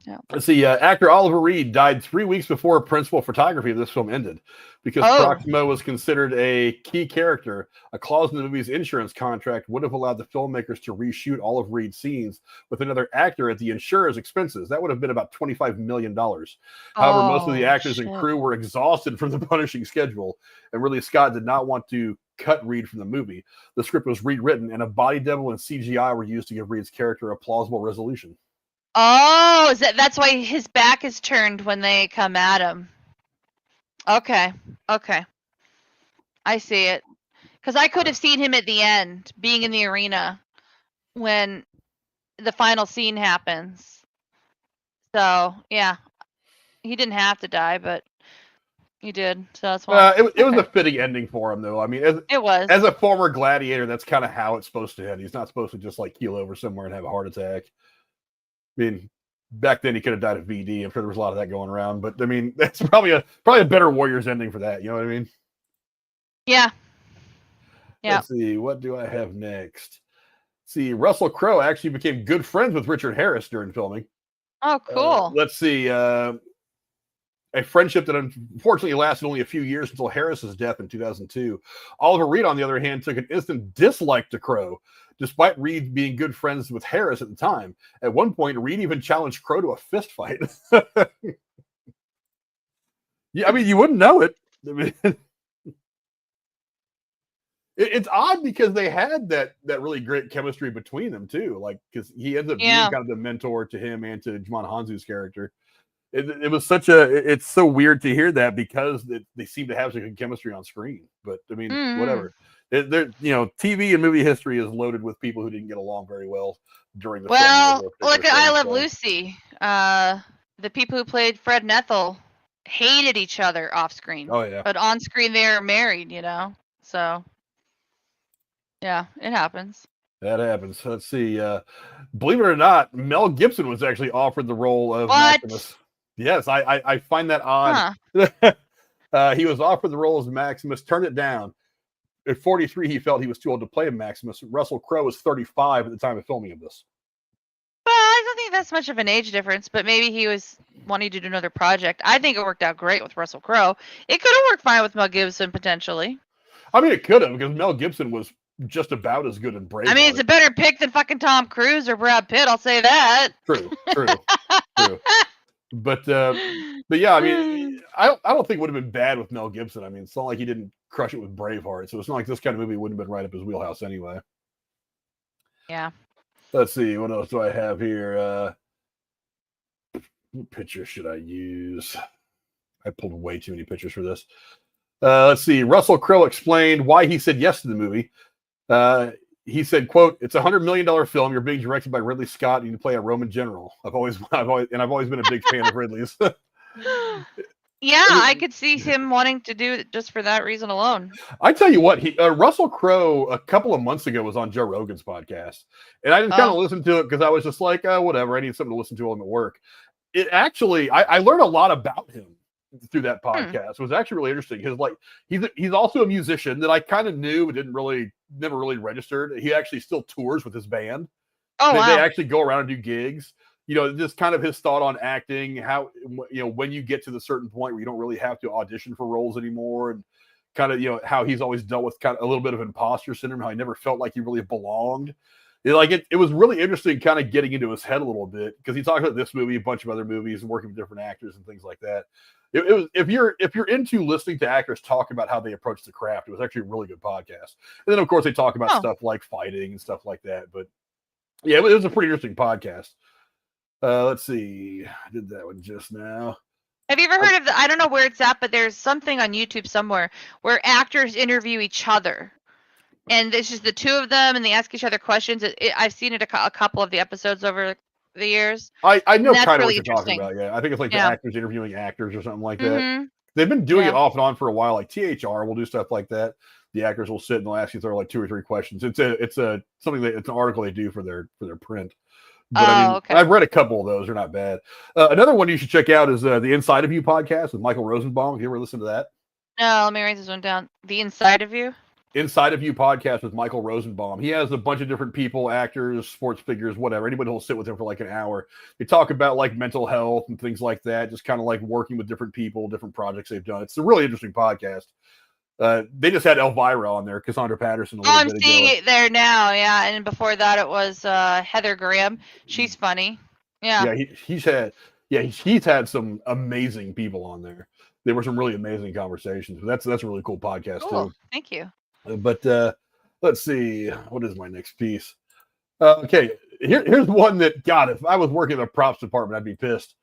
yeah. Let's see. Actor Oliver Reed died 3 weeks before principal photography of this film ended, because Proximo was considered a key character. A clause in the movie's insurance contract would have allowed the filmmakers to reshoot all of Reed's scenes with another actor at the insurer's expenses. That would have been about $25 million. However, most of the actors and crew were exhausted from the punishing schedule, and Ridley Scott did not want to cut Reed from the movie. The script was rewritten, and a body double and CGI were used to give Reed's character a plausible resolution. Oh, that's why his back is turned when they come at him. Okay. I see it. Because I could have seen him at the end, being in the arena when the final scene happens. So, yeah. He didn't have to die, but he did. So that's why. It was a fitting ending for him, though. I mean, as a former gladiator, that's kind of how it's supposed to end. He's not supposed to just, like, keel over somewhere and have a heart attack. I mean, back then he could have died of VD. I'm sure there was a lot of that going around, but I mean, that's probably a better Warriors ending for that. You know what I mean? Yeah. Let's see, what do I have next? See, Russell Crowe actually became good friends with Richard Harris during filming. Oh, cool. Let's see, a friendship that unfortunately lasted only a few years until Harris's death in 2002. Oliver Reed, on the other hand, took an instant dislike to Crowe, despite Reed being good friends with Harris at the time. At one point, Reed even challenged Crowe to a fist fight. Yeah, I mean, you wouldn't know it. I mean, it's odd because they had that really great chemistry between them too. Like, because he ends up being kind of the mentor to him and to Djimon Hounsou's character. It was it's so weird to hear that, because they seem to have such good chemistry on screen. But I mean, whatever. TV and movie history is loaded with people who didn't get along very well during the film. Well, look at I Love Lucy. The people who played Fred and Ethel hated each other off screen. Oh yeah. But on screen they are married, So yeah, it happens. That happens. Let's see. Believe it or not, Mel Gibson was actually offered the role of Maximus. Yes, I find that odd. Huh. He was offered the role as Maximus, turned it down. At 43, he felt he was too old to play Maximus. Russell Crowe was 35 at the time of filming of this. Well, I don't think that's much of an age difference, but maybe he was wanting to do another project. I think it worked out great with Russell Crowe. It could have worked fine with Mel Gibson, potentially. I mean, it could have, because Mel Gibson was just about as good in Braveheart. I mean, it's a better pick than fucking Tom Cruise or Brad Pitt, I'll say that. True. But yeah, I mean, I don't think it would have been bad with Mel Gibson. I mean, it's not like he didn't crush it with Braveheart, so it's not like this kind of movie wouldn't have been right up his wheelhouse anyway. Yeah. Let's see, what else do I have here? What picture should I use? I pulled way too many pictures for this. Let's see. Russell Crowe explained why he said yes to the movie. He said, "quote It's $100 million film. You're being directed by Ridley Scott, and you play a Roman general. I've always been a big fan of Ridley's." Yeah, I could see him wanting to do it just for that reason alone. I tell you what, Russell Crowe a couple of months ago was on Joe Rogan's podcast, and I just kind of listened to it because I was just like, whatever. I need something to listen to while I'm at work. It actually, I learned a lot about him through that podcast. It was actually really interesting because, like, he's also a musician that I kind of knew but never really registered. He actually still tours with his band. They actually go around and do gigs. Just kind of his thought on acting, how, when you get to the certain point where you don't really have to audition for roles anymore, and kind of, how he's always dealt with kind of a little bit of imposter syndrome, how he never felt like he really belonged. It was really interesting kind of getting into his head a little bit, because he talked about this movie, a bunch of other movies, and working with different actors and things like that. It was, if you're into listening to actors talk about how they approach the craft, it was actually a really good podcast. And then, of course, they talk about stuff like fighting and stuff like that. But yeah, it was a pretty interesting podcast. Let's see. I did that one just now. Have you ever heard of I don't know where it's at, but there's something on YouTube somewhere where actors interview each other. And it's just the two of them, and they ask each other questions. I've seen it a couple of the episodes over the years. I know kind of what you're talking about. Yeah, I think it's like the actors interviewing actors or something like that. They've been doing it off and on for a while. Like THR will do stuff like that. The actors will sit and they'll ask you like 2 or 3 questions. It's an article they do for their print. But I've read a couple of those. They're not bad. Another one you should check out is the Inside of You podcast with Michael Rosenbaum. Have you ever listened to that? No, let me write this one down. The Inside of You? Inside of You podcast with Michael Rosenbaum. He has a bunch of different people, actors, sports figures, whatever. Anybody will sit with him for like an hour. They talk about like mental health and things like that, just kind of like working with different people, different projects they've done. It's a really interesting podcast. They just had Elvira on there, Cassandra Patterson. I'm seeing it there now, yeah. And before that, it was Heather Graham. She's funny. Yeah. Yeah, he's had some amazing people on there. There were some really amazing conversations. That's a really cool podcast too. Thank you. But let's see, what is my next piece? Okay, here's one that, God, if I was working in the props department, I'd be pissed.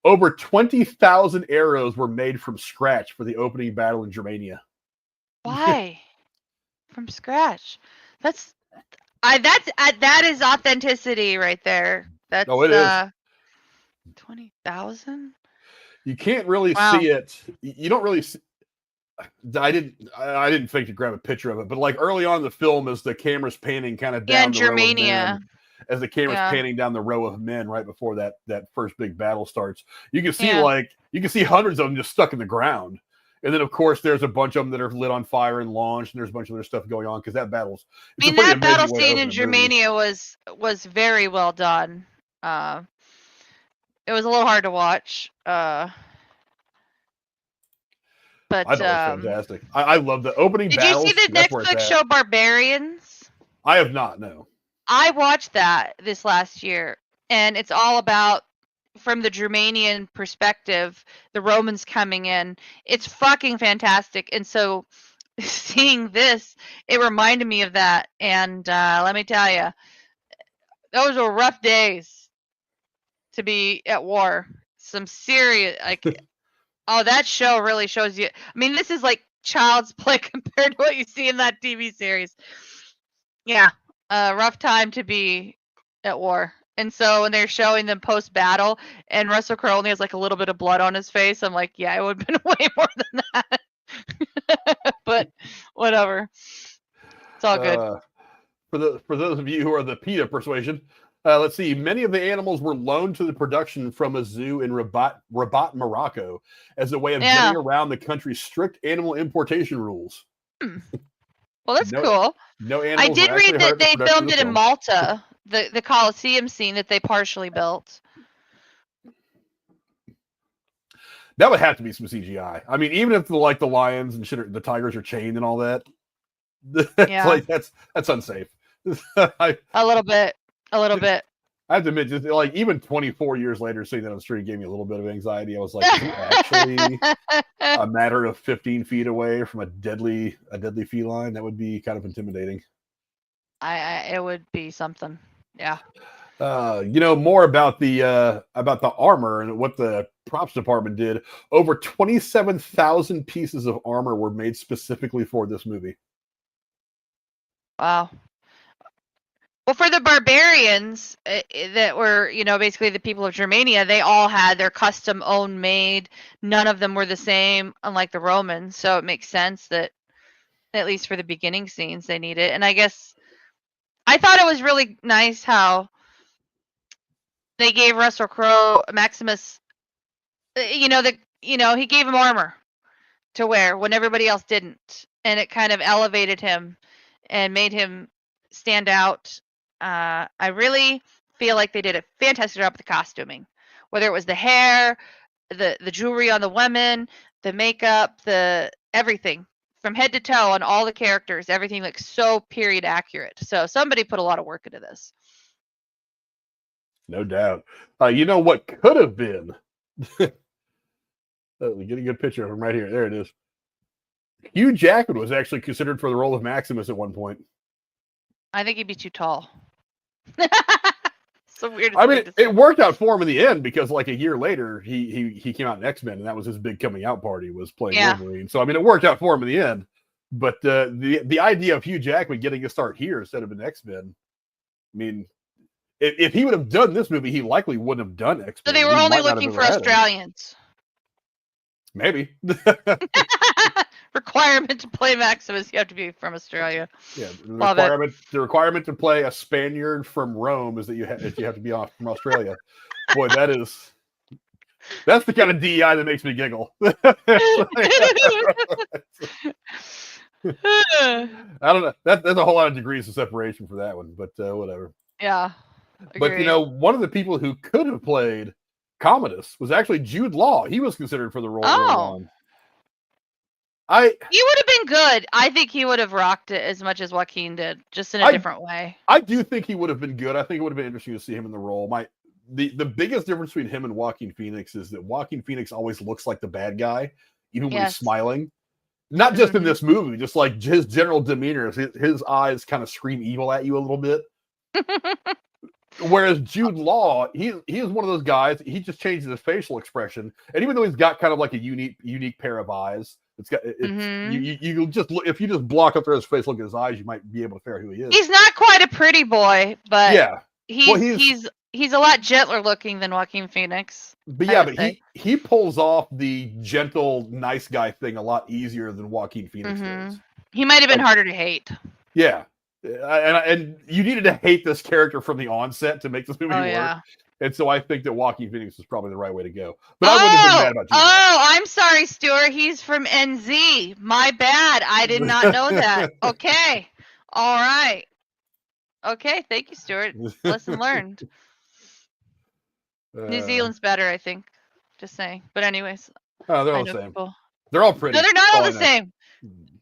Over 20,000 arrows were made from scratch for the opening battle in Germania. Why? From scratch? That is authenticity right there. That's it is. 20,000? You can't really see it. You don't really see. I didn't think to grab a picture of it, but like early on in the film, as the camera's panning kind of down the Germania. row of men, as the camera's panning down the row of men right before that first big battle starts, you can see hundreds of them just stuck in the ground. And then, of course, there's a bunch of them that are lit on fire and launched, and there's a bunch of other stuff going on because that battle's. That battle scene in Germania was very well done. It was a little hard to watch. But I thought it was fantastic. I love the opening battles. Did you see the Netflix show Barbarians? I have not, no. I watched that this last year, and it's all about, from the Germanian perspective, the Romans coming in. It's fucking fantastic. And so seeing this, it reminded me of that. And let me tell you, those were rough days to be at war. Some serious, that show really shows you. I mean, this is like child's play compared to what you see in that TV series. Yeah, rough time to be at war. And so when they're showing them post-battle, and Russell Crowe only has like a little bit of blood on his face, I'm like, yeah, it would have been way more than that. But whatever, it's all good. For those of you who are the PETA persuasion, let's see. Many of the animals were loaned to the production from a zoo in Rabat, Morocco, as a way of getting around the country's strict animal importation rules. Well, that's cool. No animals. I did read that they filmed it in Malta, the Colosseum scene that they partially built. That would have to be some CGI. I mean, even if the lions and shit, the tigers are chained and all that. That's unsafe. A little bit. I have to admit, just like even 24 years later, seeing that on the street gave me a little bit of anxiety. I was like, is it actually a matter of 15 feet away from a deadly feline? That would be kind of intimidating. It would be something. Yeah. More about the armor and what the props department did. Over 27,000 pieces of armor were made specifically for this movie. Wow. Well, for the barbarians that were, basically the people of Germania, they all had their custom own made. None of them were the same, unlike the Romans. So it makes sense that, at least for the beginning scenes, they need it. And I guess I thought it was really nice how they gave Russell Crowe, Maximus, he gave him armor to wear when everybody else didn't. And it kind of elevated him and made him stand out. I really feel like they did a fantastic job with the costuming, whether it was the hair, the jewelry on the women, the makeup, the everything from head to toe on all the characters. Everything looks so period accurate. So somebody put a lot of work into this. No doubt. You know what could have been? Get a good picture of him right here. There it is. Hugh Jackman was actually considered for the role of Maximus at one point. I think he'd be too tall. So weird. I mean, it worked out for him in the end because, like, a year later, he came out in X-Men, and that was his big coming out party, was playing Wolverine. So, I mean, it worked out for him in the end. But the idea of Hugh Jackman getting a start here instead of an X-Men, I mean, if he would have done this movie, he likely wouldn't have done X-Men. So they were only looking for Australians. Maybe. Requirement to play Maximus, you have to be from Australia. Yeah, the requirement to play a Spaniard from Rome is that you have to be from Australia. Boy, that's the kind of DEI that makes me giggle. I don't know. There's a whole lot of degrees of separation for that one, but whatever. Yeah. Agreed. But one of the people who could have played Commodus was actually Jude Law. He was considered for the role. He would have been good. I think he would have rocked it as much as Joaquin did, just in a different way. I do think he would have been good. I think it would have been interesting to see him in the role. The biggest difference between him and Joaquin Phoenix is that Joaquin Phoenix always looks like the bad guy, even when he's smiling. Not just in this movie, just like his general demeanor. His eyes kind of scream evil at you a little bit. Whereas Jude Law, he is one of those guys. He just changes his facial expression, and even though he's got kind of like a unique pair of eyes, you just look, if you just block up there his face, look at his eyes, you might be able to figure out who he is. He's not quite a pretty boy, but yeah, he's a lot gentler looking than Joaquin Phoenix. But he pulls off the gentle, nice guy thing a lot easier than Joaquin Phoenix does. He might have been harder to hate. Yeah. And you needed to hate this character from the onset to make this movie work. And so I think that Joaquin Phoenix is probably the right way to go. But I wouldn't have been mad about you. I'm sorry, Stuart. He's from NZ. My bad. I did not know that. Okay. All right. Okay. Thank you, Stuart. Lesson learned. New Zealand's better, I think. Just saying. But anyways. Oh, they're all the same. People. They're all pretty. No, they're not all the same.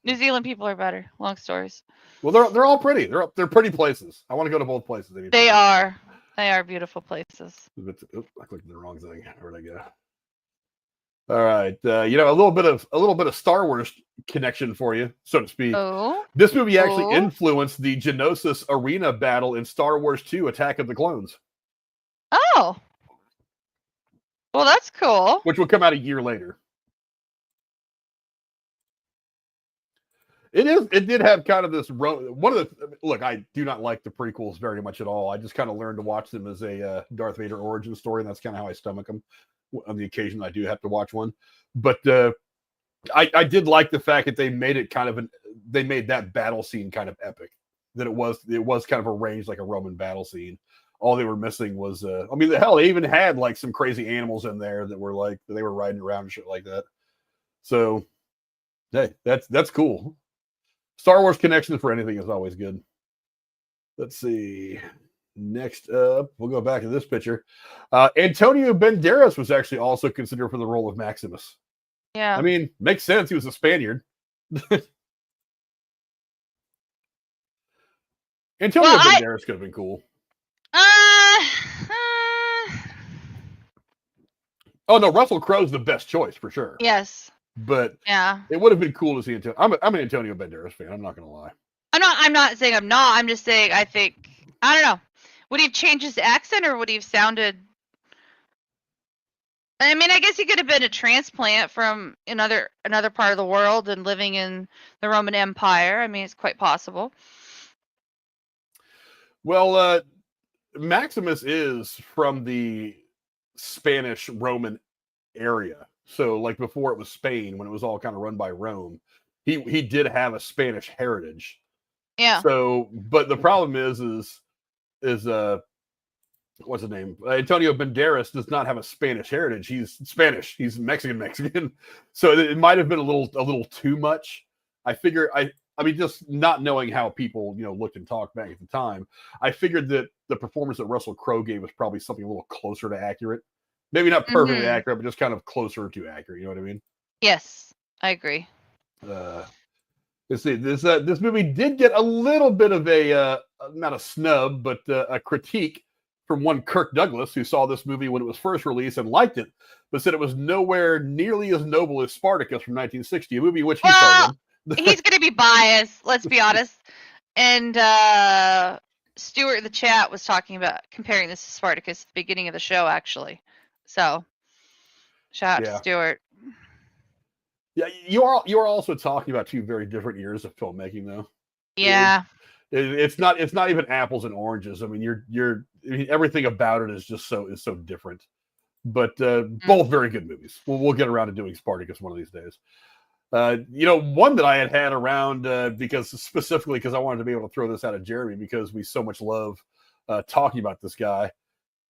New Zealand people are better. Long stories. Well, they're all pretty. They're pretty places. I want to go to both places. They are beautiful places. I clicked the wrong thing. Where'd I go? All right, a little bit of Star Wars connection for you, so to speak. Oh. This movie actually influenced the Geonosis arena battle in Star Wars 2: Attack of the Clones. Oh. Well, that's cool. Which will come out a year later. It did have kind of this look. I do not like the prequels very much at all. I just kind of learned to watch them as a Darth Vader origin story, and that's kind of how I stomach them. On the occasion I do have to watch one, but I did like the fact that they made it they made that battle scene kind of epic. That it was kind of arranged like a Roman battle scene. All they were missing was they even had like some crazy animals in there that were like they were riding around and shit like that. So hey, that's cool. Star Wars connection for anything is always good. Let's see. Next up, we'll go back to this picture. Antonio Banderas was actually also considered for the role of Maximus. Yeah. I mean, makes sense. He was a Spaniard. Antonio Banderas could have been cool. Oh, no, Russell Crowe's the best choice for sure. Yes. But yeah, it would have been cool to see Antonio. I'm an Antonio Banderas fan. I'm not going to lie. I'm not saying I'm not. I'm just saying I think I don't know. Would he have changed his accent or would he have sounded? I mean, I guess he could have been a transplant from another part of the world and living in the Roman Empire. I mean, it's quite possible. Well, Maximus is from the Spanish Roman area. So, like before it was Spain, when it was all kind of run by Rome, he did have a Spanish heritage. Yeah. So, but the problem is what's his name? Antonio Banderas does not have a Spanish heritage. He's Spanish. He's Mexican. So it might have been a little too much. I mean, just not knowing how people, looked and talked back at the time, I figured that the performance that Russell Crowe gave was probably something a little closer to accurate. Maybe not perfectly accurate, but just kind of closer to accurate. You know what I mean? Yes, I agree. Let's see. This movie did get a little bit of not a snub, but a critique from one Kirk Douglas, who saw this movie when it was first released and liked it, but said it was nowhere nearly as noble as Spartacus from 1960, a movie in which he starred in. He's going to be biased, let's be honest. And Stuart in the chat was talking about comparing this to Spartacus at the beginning of the show, actually. So, shout out to Stuart. Yeah, you are also talking about two very different years of filmmaking, though. Yeah. It's not even apples and oranges. I mean, everything about it is just so different. But both very good movies. We'll get around to doing Spartacus one of these days. One that I had around specifically because I wanted to be able to throw this out at Jeremy because we so much love talking about this guy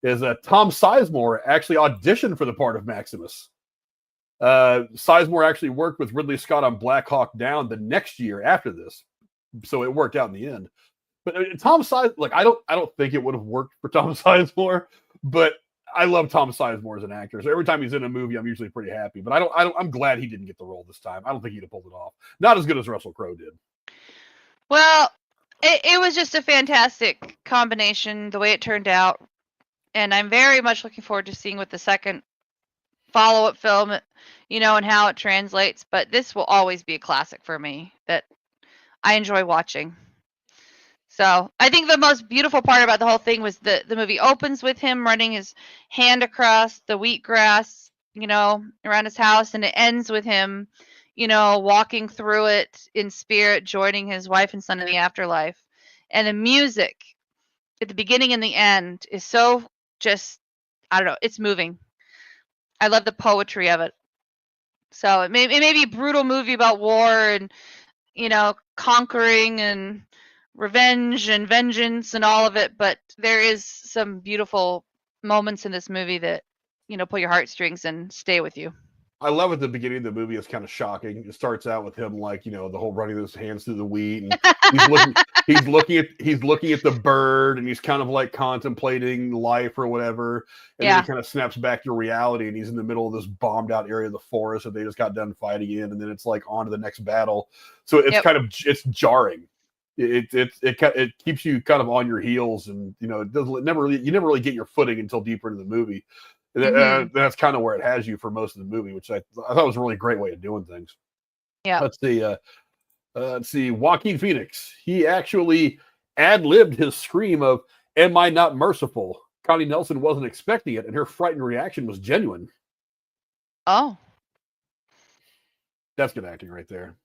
is Tom Sizemore actually auditioned for the part of Maximus. Sizemore actually worked with Ridley Scott on Black Hawk Down the next year after this, so it worked out in the end. But Tom Sizemore, I don't think it would have worked for Tom Sizemore, but I love Tom Sizemore as an actor. So every time he's in a movie, I'm usually pretty happy. But I'm glad he didn't get the role this time. I don't think he'd have pulled it off. Not as good as Russell Crowe did. Well, it was just a fantastic combination, the way it turned out. And I'm very much looking forward to seeing what the second follow-up film, and how it translates. But this will always be a classic for me that I enjoy watching. So I think the most beautiful part about the whole thing was the movie opens with him running his hand across the wheatgrass, around his house, and it ends with him, walking through it in spirit, joining his wife and son in the afterlife. And the music at the beginning and the end is so just, I don't know, it's moving. I love the poetry of it. So it may be a brutal movie about war and, conquering and revenge and vengeance and all of it, but there is some beautiful moments in this movie that, pull your heartstrings and stay with you. I love at the beginning of the movie. It's kind of shocking. It starts out with him the whole running his hands through the wheat, and he's looking at the bird, and he's kind of contemplating life or whatever. And then he kind of snaps back to reality, and he's in the middle of this bombed out area of the forest that they just got done fighting in, and then it's on to the next battle. So it's it's jarring. It keeps you kind of on your heels, and you never really get your footing until deeper into the movie. That's kind of where it has you for most of the movie, which I thought was a really great way of doing things. Yeah. Let's see. Joaquin Phoenix. He actually ad-libbed his scream of "Am I not merciful?" Connie Nielsen wasn't expecting it, and her frightened reaction was genuine. Oh. That's good acting right there.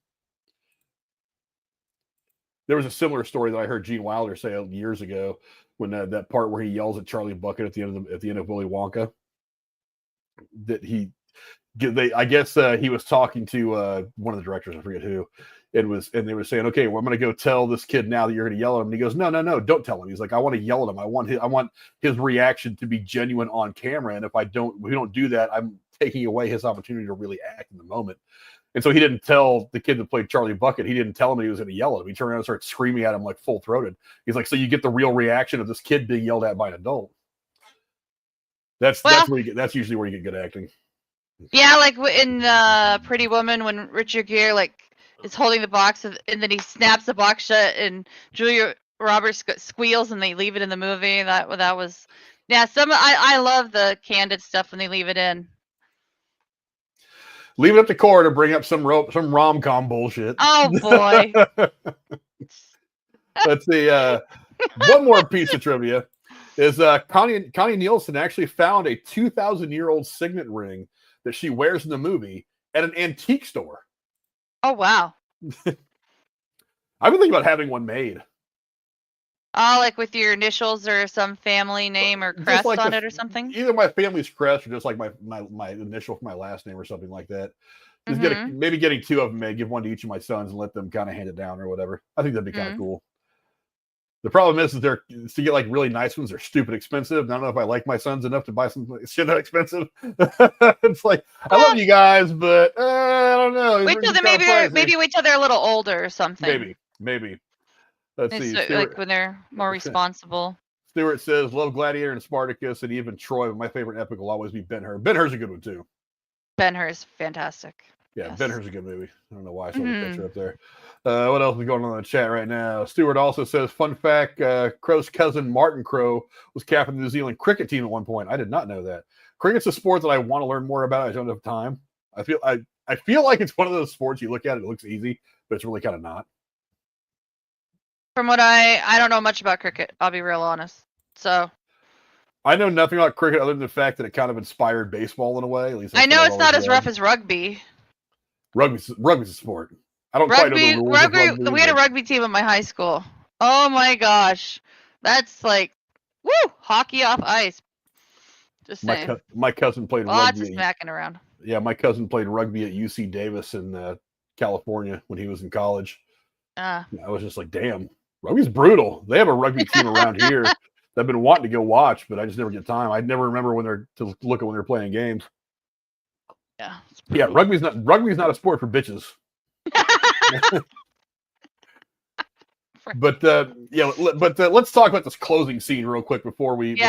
There was a similar story that I heard Gene Wilder say years ago when that part where he yells at Charlie Bucket at the end of Willy Wonka. That I guess he was talking to one of the directors, I forget who, and they were saying, okay, well, I'm going to go tell this kid now that you're going to yell at him. And he goes, no, don't tell him. He's like, I want to yell at him. I want his reaction to be genuine on camera. And if we don't do that, I'm taking away his opportunity to really act in the moment. And so he didn't tell the kid that played Charlie Bucket. He didn't tell him he was going to yell at him. He turned around and started screaming at him full throated. He's like, so you get the real reaction of this kid being yelled at by an adult. That's usually where you get good acting. Yeah, like in Pretty Woman when Richard Gere is holding the box and then he snaps the box shut and Julia Roberts squeals and they leave it in the movie. That was I love the candid stuff when they leave it in. Leave it up to Cora to bring up some rom-com bullshit. Oh boy. Let's see. One more piece of trivia. is Connie Nielsen actually found a 2,000-year-old signet ring that she wears in the movie at an antique store. Oh, wow. I've been thinking about having one made. Oh, like with your initials or some family name or crest like on it or something? Either my family's crest or just like my initial for my last name or something like that. Just maybe getting 2 of them made, give one to each of my sons and let them kind of hand it down or whatever. I think that'd be kind of cool. The problem is they're to get like really nice ones, they're stupid expensive. I don't know if I like my sons enough to buy some shit that expensive. It's like, I love you guys, but I don't know. Wait till maybe wait till they're a little older or something. Maybe. Let's see. Stuart, like when they're more responsible. Stuart says, love Gladiator and Spartacus and even Troy, but my favorite epic will always be Ben-Hur. Ben-Hur's a good one too. Ben-Hur is fantastic. Yeah, yes. Ben-Hur's a good movie. I don't know why I saw the picture up there. What else is going on in the chat right now? Stuart also says, fun fact, Crowe's cousin Martin Crowe was captain of the New Zealand cricket team at one point. I did not know that. Cricket's a sport that I want to learn more about. I don't have time. I feel like it's one of those sports you look at, it looks easy, but it's really kind of not. From what I don't know much about cricket, I'll be real honest. So I know nothing about cricket other than the fact that it kind of inspired baseball in a way. At least I know it's not as rough as rugby. Rugby's a sport. I don't quite know the rules of rugby. We had a rugby team at my high school. Oh my gosh. That's like, woo, hockey off ice. Just saying. My cousin played rugby. Lots of smacking around. Yeah, my cousin played rugby at UC Davis in California when he was in college. I was just like, damn, rugby's brutal. They have a rugby team around here that I've been wanting to go watch, but I just never get time. I never remember to look at when they're playing games. Yeah, rugby's not a sport for bitches. But let's talk about this closing scene real quick before we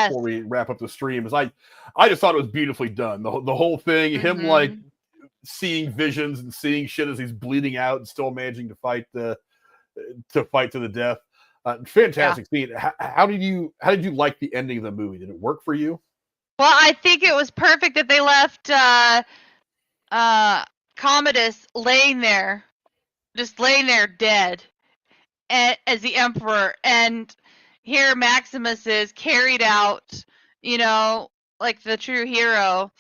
wrap up the stream. I just thought it was beautifully done. The whole thing, him like seeing visions and seeing shit as he's bleeding out and still managing to fight to the death. Fantastic scene. How did you like the ending of the movie? Did it work for you? Well, I think it was perfect that they left Commodus laying there dead as the emperor, and here Maximus is carried out, like the true hero.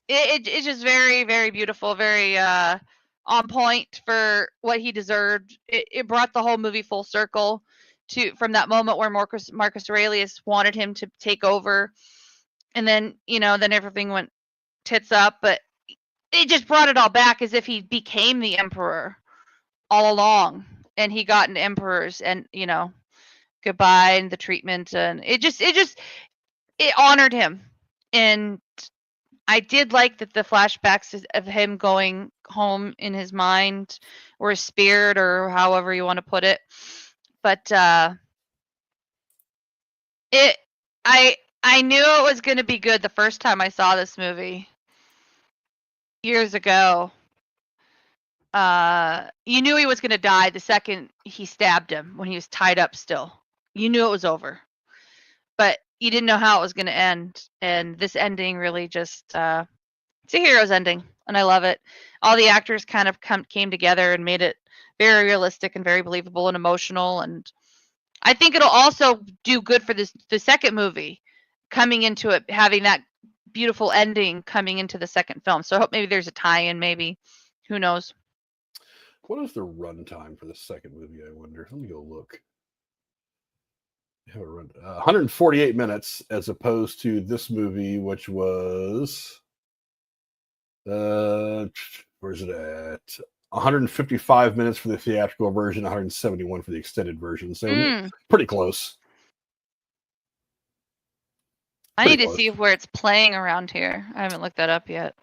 It's just very, very beautiful, very on point for what he deserved. It brought the whole movie full circle from that moment where Marcus Aurelius wanted him to take over, and then then everything went tits up, but it just brought it all back as if he became the emperor all along, and he got into emperors, and goodbye and the treatment, and it honored him. And I did like that the flashbacks of him going home in his mind or his spirit, or however you want to put it. But I knew it was going to be good the first time I saw this movie years ago. You knew he was going to die the second he stabbed him when he was tied up still. You knew it was over. But you didn't know how it was going to end. And this ending really just, it's a hero's ending. And I love it. All the actors kind of came together and made it very realistic and very believable and emotional. And I think it'll also do good for the second movie, coming into it, having that beautiful ending coming into the second film. So I hope maybe there's a tie-in, maybe. Who knows? What is the runtime for the second movie, I wonder? Let me go look. 148 minutes as opposed to this movie, which was where's it at? 155 minutes for the theatrical version, 171 for the extended version. So pretty close. I need to see where it's playing around here. I haven't looked that up yet.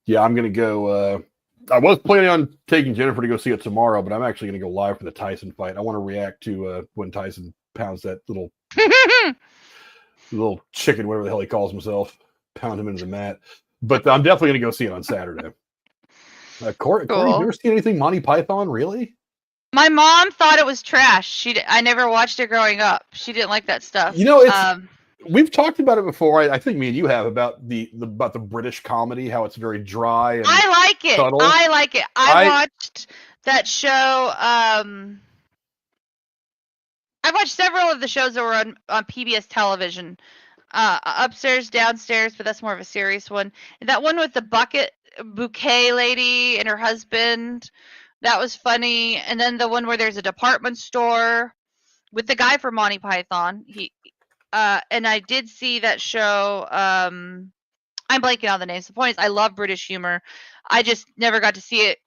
Yeah, I'm gonna go. I was planning on taking Jennifer to go see it tomorrow, but I'm actually going to go live for the Tyson fight. I want to react to when Tyson pounds that little chicken, whatever the hell he calls himself, pound him into the mat. But I'm definitely going to go see it on Saturday. Corey, you ever seen anything Monty Python, really? My mom thought it was trash. I never watched it growing up. She didn't like that stuff. We've talked about it before. I think me and you have about the British comedy, how it's very dry. And I like it. subtle. I like it. I watched that show. I've watched several of the shows that were on PBS television. Upstairs, downstairs, but that's more of a serious one. And that one with the bouquet lady and her husband, that was funny. And then the one where there's a department store with the guy from Monty Python. And I did see that show. I'm blanking on the names. The point is, I love British humor. I just never got to see it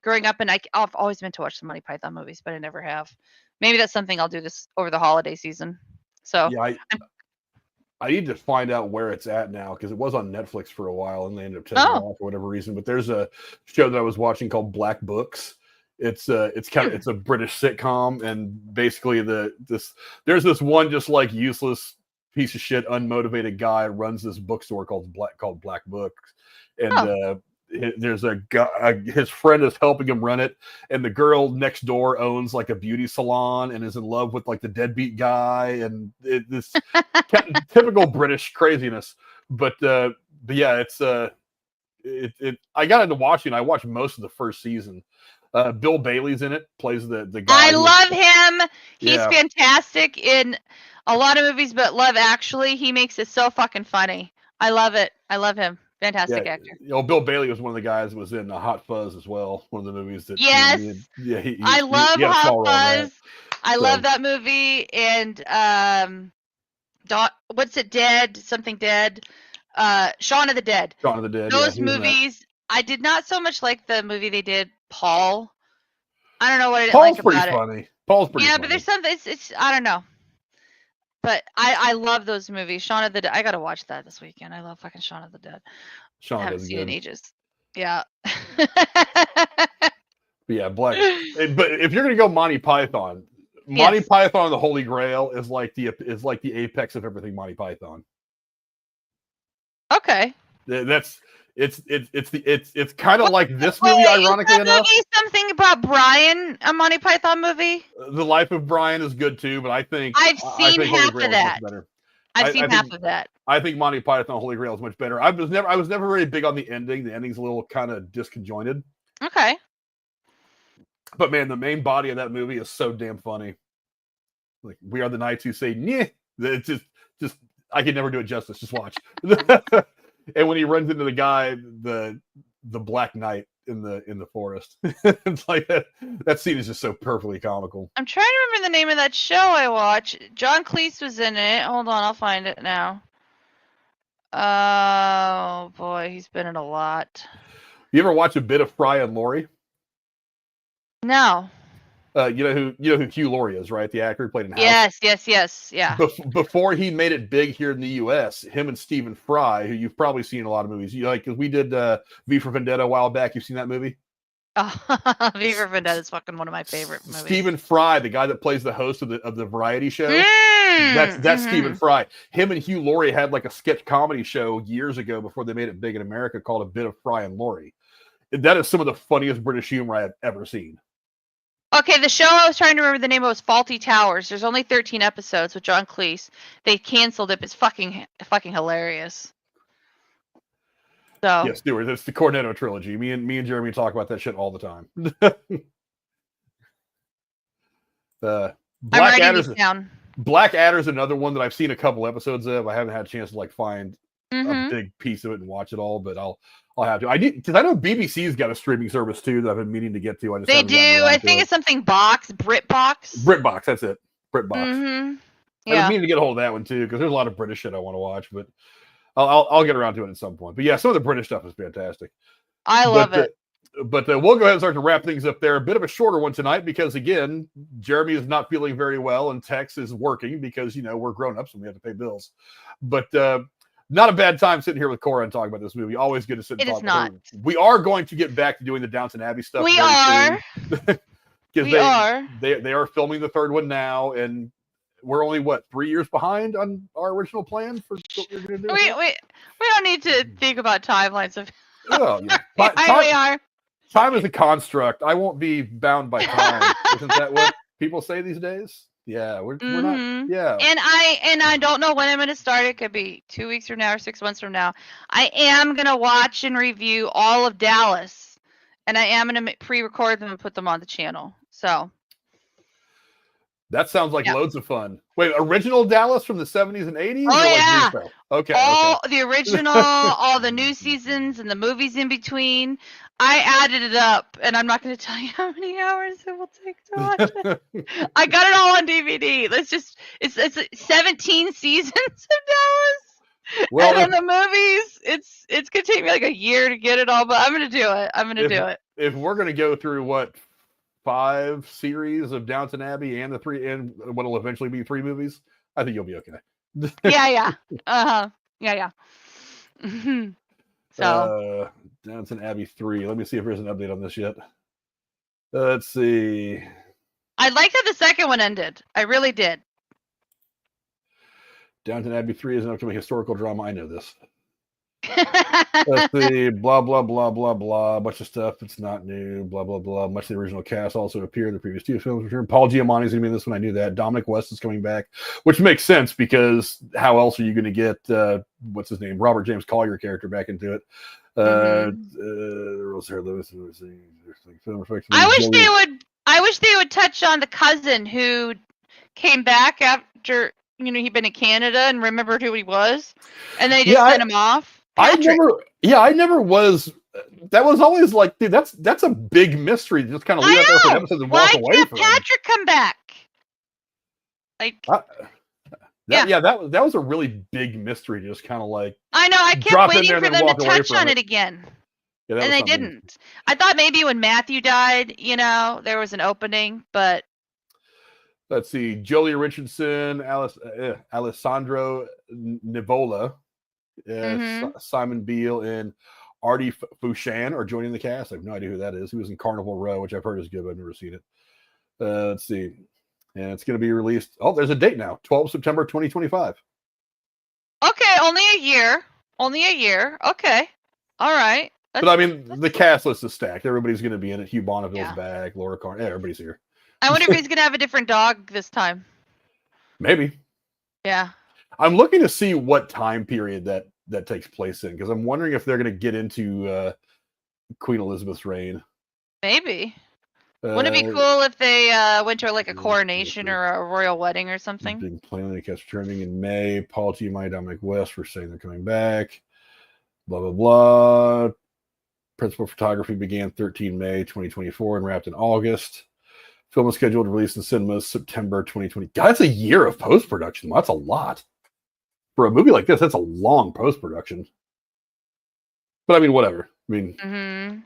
growing up, and I've always meant to watch the Monty Python movies, but I never have. Maybe that's something I'll do this over the holiday season. So yeah, I need to find out where it's at now because it was on Netflix for a while and they ended up taking it off for whatever reason. But there's a show that I was watching called Black Books. It's a British sitcom, and basically there's this one just like useless piece of shit, unmotivated guy runs this bookstore called Black Books, and there's a guy, his friend is helping him run it, and the girl next door owns like a beauty salon and is in love with like the deadbeat guy, and this typical British craziness. But yeah, it's I got into watching. I watched most of the first season. Bill Bailey's in it, plays the guy. I love him. He's fantastic in a lot of movies, but Love Actually, he makes it so fucking funny. I love it. I love him. Fantastic actor. Bill Bailey was one of the guys that was in Hot Fuzz as well. One of the movies that. Yes. I love Hot Fuzz. I love that movie. And what's it? Dead? Something Dead? Shaun of the Dead. Shaun of the Dead. Those movies. I did not so much like the movie they did, Paul. I don't know what I didn't like about it. Paul's pretty funny. Paul's pretty funny. Yeah, but there's something. It's I don't know. But I love those movies. Shaun of the Dead. I gotta watch that this weekend. I love fucking Shaun of the Dead. I haven't seen it in ages. Yeah. Yeah, Black. But if you're gonna go Monty Python, Monty Python and the Holy Grail is like the apex of everything Monty Python. Okay. It's kind of like this movie, ironically enough. Something about Brian, a Monty Python movie. The Life of Brian is good too, but I think I've seen half of that. I've seen half of that. I think Monty Python Holy Grail is much better. I was never very big on the ending. The ending's a little kind of disconjointed. Okay. But man, the main body of that movie is so damn funny. Like, we are the knights who say, "Nyeh." It's just I could never do it justice. Just watch. And when he runs into the guy, the Black Knight in the forest, it's like that scene is just so perfectly comical. I'm trying to remember the name of that show I watched. John Cleese was in it. Hold on, I'll find it now. Oh boy, he's been in a lot. You ever watch a bit of Fry and Laurie? No. You know who Hugh Laurie is, right? The actor who played in House. Yes. Yeah. Before he made it big here in the U.S., him and Stephen Fry, who you've probably seen in a lot of movies, because we did V for Vendetta a while back. You've seen that movie? Oh, V for Vendetta is fucking one of my favorite movies. Stephen Fry, the guy that plays the host of the variety show, that's Stephen Fry. Him and Hugh Laurie had like a sketch comedy show years ago before they made it big in America called A Bit of Fry and Laurie. That is some of the funniest British humor I have ever seen. Okay, the show I was trying to remember the name of was Fawlty Towers. There's only 13 episodes with John Cleese. They canceled it. It's fucking hilarious. So yeah, Stuart, it's the Cornetto trilogy. Me and Jeremy talk about that shit all the time. Blackadder's another one that I've seen a couple episodes of. I haven't had a chance to find a big piece of it and watch it all, but I'll have to. I need, because I know BBC's got a streaming service too that I've been meaning to get to. They do. I think it's something BritBox. BritBox, that's it. BritBox. Mm-hmm. Yeah. I've been meaning to get a hold of that one too, because there's a lot of British shit I want to watch, but I'll get around to it at some point. But yeah, some of the British stuff is fantastic. I love it. But we'll go ahead and start to wrap things up there. A bit of a shorter one tonight because, again, Jeremy is not feeling very well and Tex is working because, we're grown-ups and we have to pay bills. But not a bad time sitting here with Cora and talking about this movie. Always good to sit and talk about it. We are going to get back to doing the Downton Abbey stuff. We are. Because they are filming the third one now, and we're only, 3 years behind on our original plan for what we're going to do? We don't need to think about timelines of... Oh, yeah. We are. Time is a construct. I won't be bound by time. Isn't that what people say these days? Yeah, we're not. Yeah. And I don't know when I'm going to start. It could be 2 weeks from now or 6 months from now. I am going to watch and review all of Dallas, and I am going to pre-record them and put them on the channel. So That sounds like Yeah. loads of fun. Wait, original Dallas from the 70s and 80s? Oh, or like yeah. new stuff? Okay. All the original, all the new seasons and the movies in between. I added it up, and I'm not going to tell you how many hours it will take to watch it. I got it all on DVD. It's 17 seasons of Dallas. Well, and on the movies, it's going to take me like a year to get it all, but I'm going to do it. I'm going to do it. If we're going to go through, 5 series of Downton Abbey and what will eventually be 3 movies, I think you'll be okay. Yeah. Yeah. So Downton Abbey 3. Let me see if there's an update on this yet. Let's see. I liked how the second one ended. I really did. Downton Abbey 3 is an upcoming historical drama. I know this. Let's see. Blah, blah, blah, blah, blah. A bunch of stuff. It's not new. Blah, blah, blah. Much of the original cast also appeared in the previous 2 films. Paul Giamatti's going to be in this one. I knew that. Dominic West is coming back, which makes sense because how else are you going to get, what's his name? Robert James Collier character back into it. I wish they would touch on the cousin who came back after he'd been in Canada and remembered who he was, and they just sent him off. Patrick. I never was. That was always like, dude, that's a big mystery. Just kind of leave it there for episodes and walk away from it. Why did Patrick come back? That was a really big mystery. Just kind of like, I know. I kept waiting for them to touch on it again. Yeah, and they didn't. I thought maybe when Matthew died, there was an opening, but let's see. Jolie Richardson, Alessandro Nivola, Simon Beale, and Artie Fouchan are joining the cast. I have no idea who that is. He was in Carnival Row, which I've heard is good, but I've never seen it. Let's see. And it's going to be released. Oh, there's a date now. 12 September 2025. Okay, only a year. Okay. All right. But I mean, the cast list is stacked. Everybody's going to be in it. Hugh Bonneville's back. Laura Carn. Yeah, everybody's here. I wonder if he's going to have a different dog this time. Maybe. Yeah. I'm looking to see what time period that takes place in, because I'm wondering if they're going to get into Queen Elizabeth's reign. Maybe. Wouldn't it be cool if they went to like a coronation or a royal wedding or something? Being plainly cast returning in May. Paul Giamatti, Dominic West were saying they're coming back. Blah, blah, blah. Principal photography began 13 May 2024 and wrapped in August. Film is scheduled to release in cinemas September 2020. God, that's a year of post-production. That's a lot. For a movie like this, that's a long post-production. But I mean, whatever. I mean,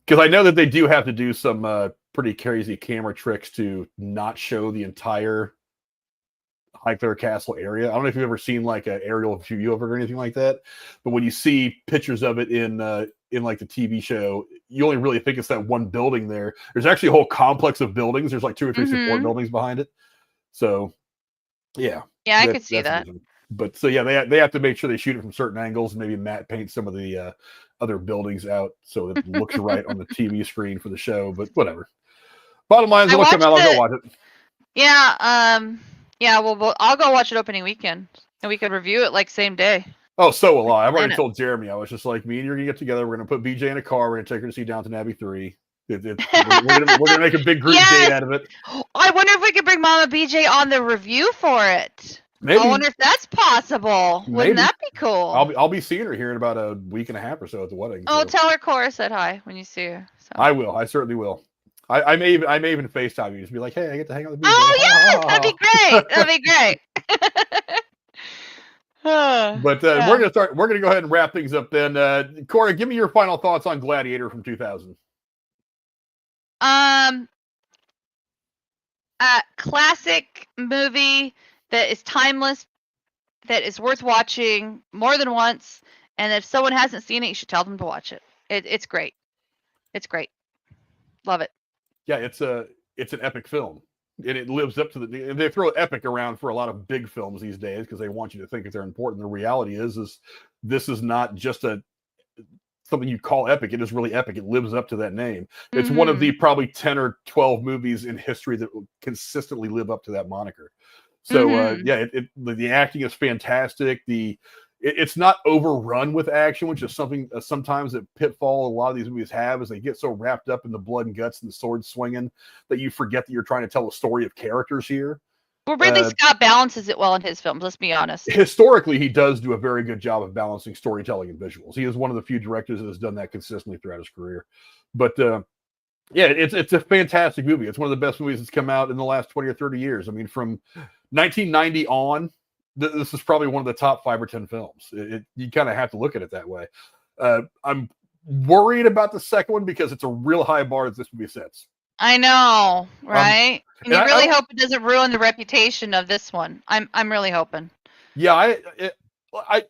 because I know that they do have to do some pretty crazy camera tricks to not show the entire Highclere Castle area. I don't know if you've ever seen like an aerial view of it or anything like that, but when you see pictures of it in like the TV show, you only really think it's that one building there. There's actually a whole complex of buildings. There's like 2 or 3 support buildings behind it. So, yeah. Yeah, I could see that. Amazing. But so yeah, they have to make sure they shoot it from certain angles, and maybe matte paint some of the other buildings out so it looks right on the TV screen for the show. But whatever. Bottom line is, it'll come out. I'll go watch it. Yeah. Yeah. Well, I'll go watch it opening weekend, and we can review it like same day. Oh, so will I. I've already told Jeremy. I was just like, me and you're gonna get together. We're gonna put BJ in a car. We're gonna take her to see Downton Abbey 3. We're gonna make a big group date out of it. I wonder if we could bring Mama BJ on the review for it. Maybe. I wonder if that's possible. Wouldn't that be cool? I'll be seeing her here in about a week and a half or so at the wedding. Oh, tell her Cora said hi when you see her. So. I will. I certainly will. I may even FaceTime you. Just be like, hey, I get to hang out with BJ. Oh yes, that'd be great. That'd be great. But we're gonna go ahead and wrap things up then. Cora, give me your final thoughts on Gladiator from 2000. Classic movie that is timeless, that is worth watching more than once, and if someone hasn't seen it, you should tell them to watch it. It's great. It's great. Love it. Yeah, it's an epic film, and it lives up to they throw epic around for a lot of big films these days because they want you to think that they're important. The reality is this is not just something you call epic. It is really epic. It lives up to that name. It's one of the probably 10 or 12 movies in history that will consistently live up to that moniker. So the acting is fantastic. It's it's not overrun with action, which is something sometimes that pitfall a lot of these movies have, is they get so wrapped up in the blood and guts and the sword swinging that you forget that you're trying to tell a story of characters here. Well, Ridley Scott balances it well in his films, let's be honest. Historically, he does do a very good job of balancing storytelling and visuals. He is one of the few directors that has done that consistently throughout his career. But yeah, it's a fantastic movie. It's one of the best movies that's come out in the last 20 or 30 years. I mean, from 1990 on, this is probably one of the top 5 or 10 films. You kind of have to look at it that way. I'm worried about the second one because it's a real high bar that this movie sets. I know, right? And you really hope it doesn't ruin the reputation of this one. I'm really hoping. Yeah,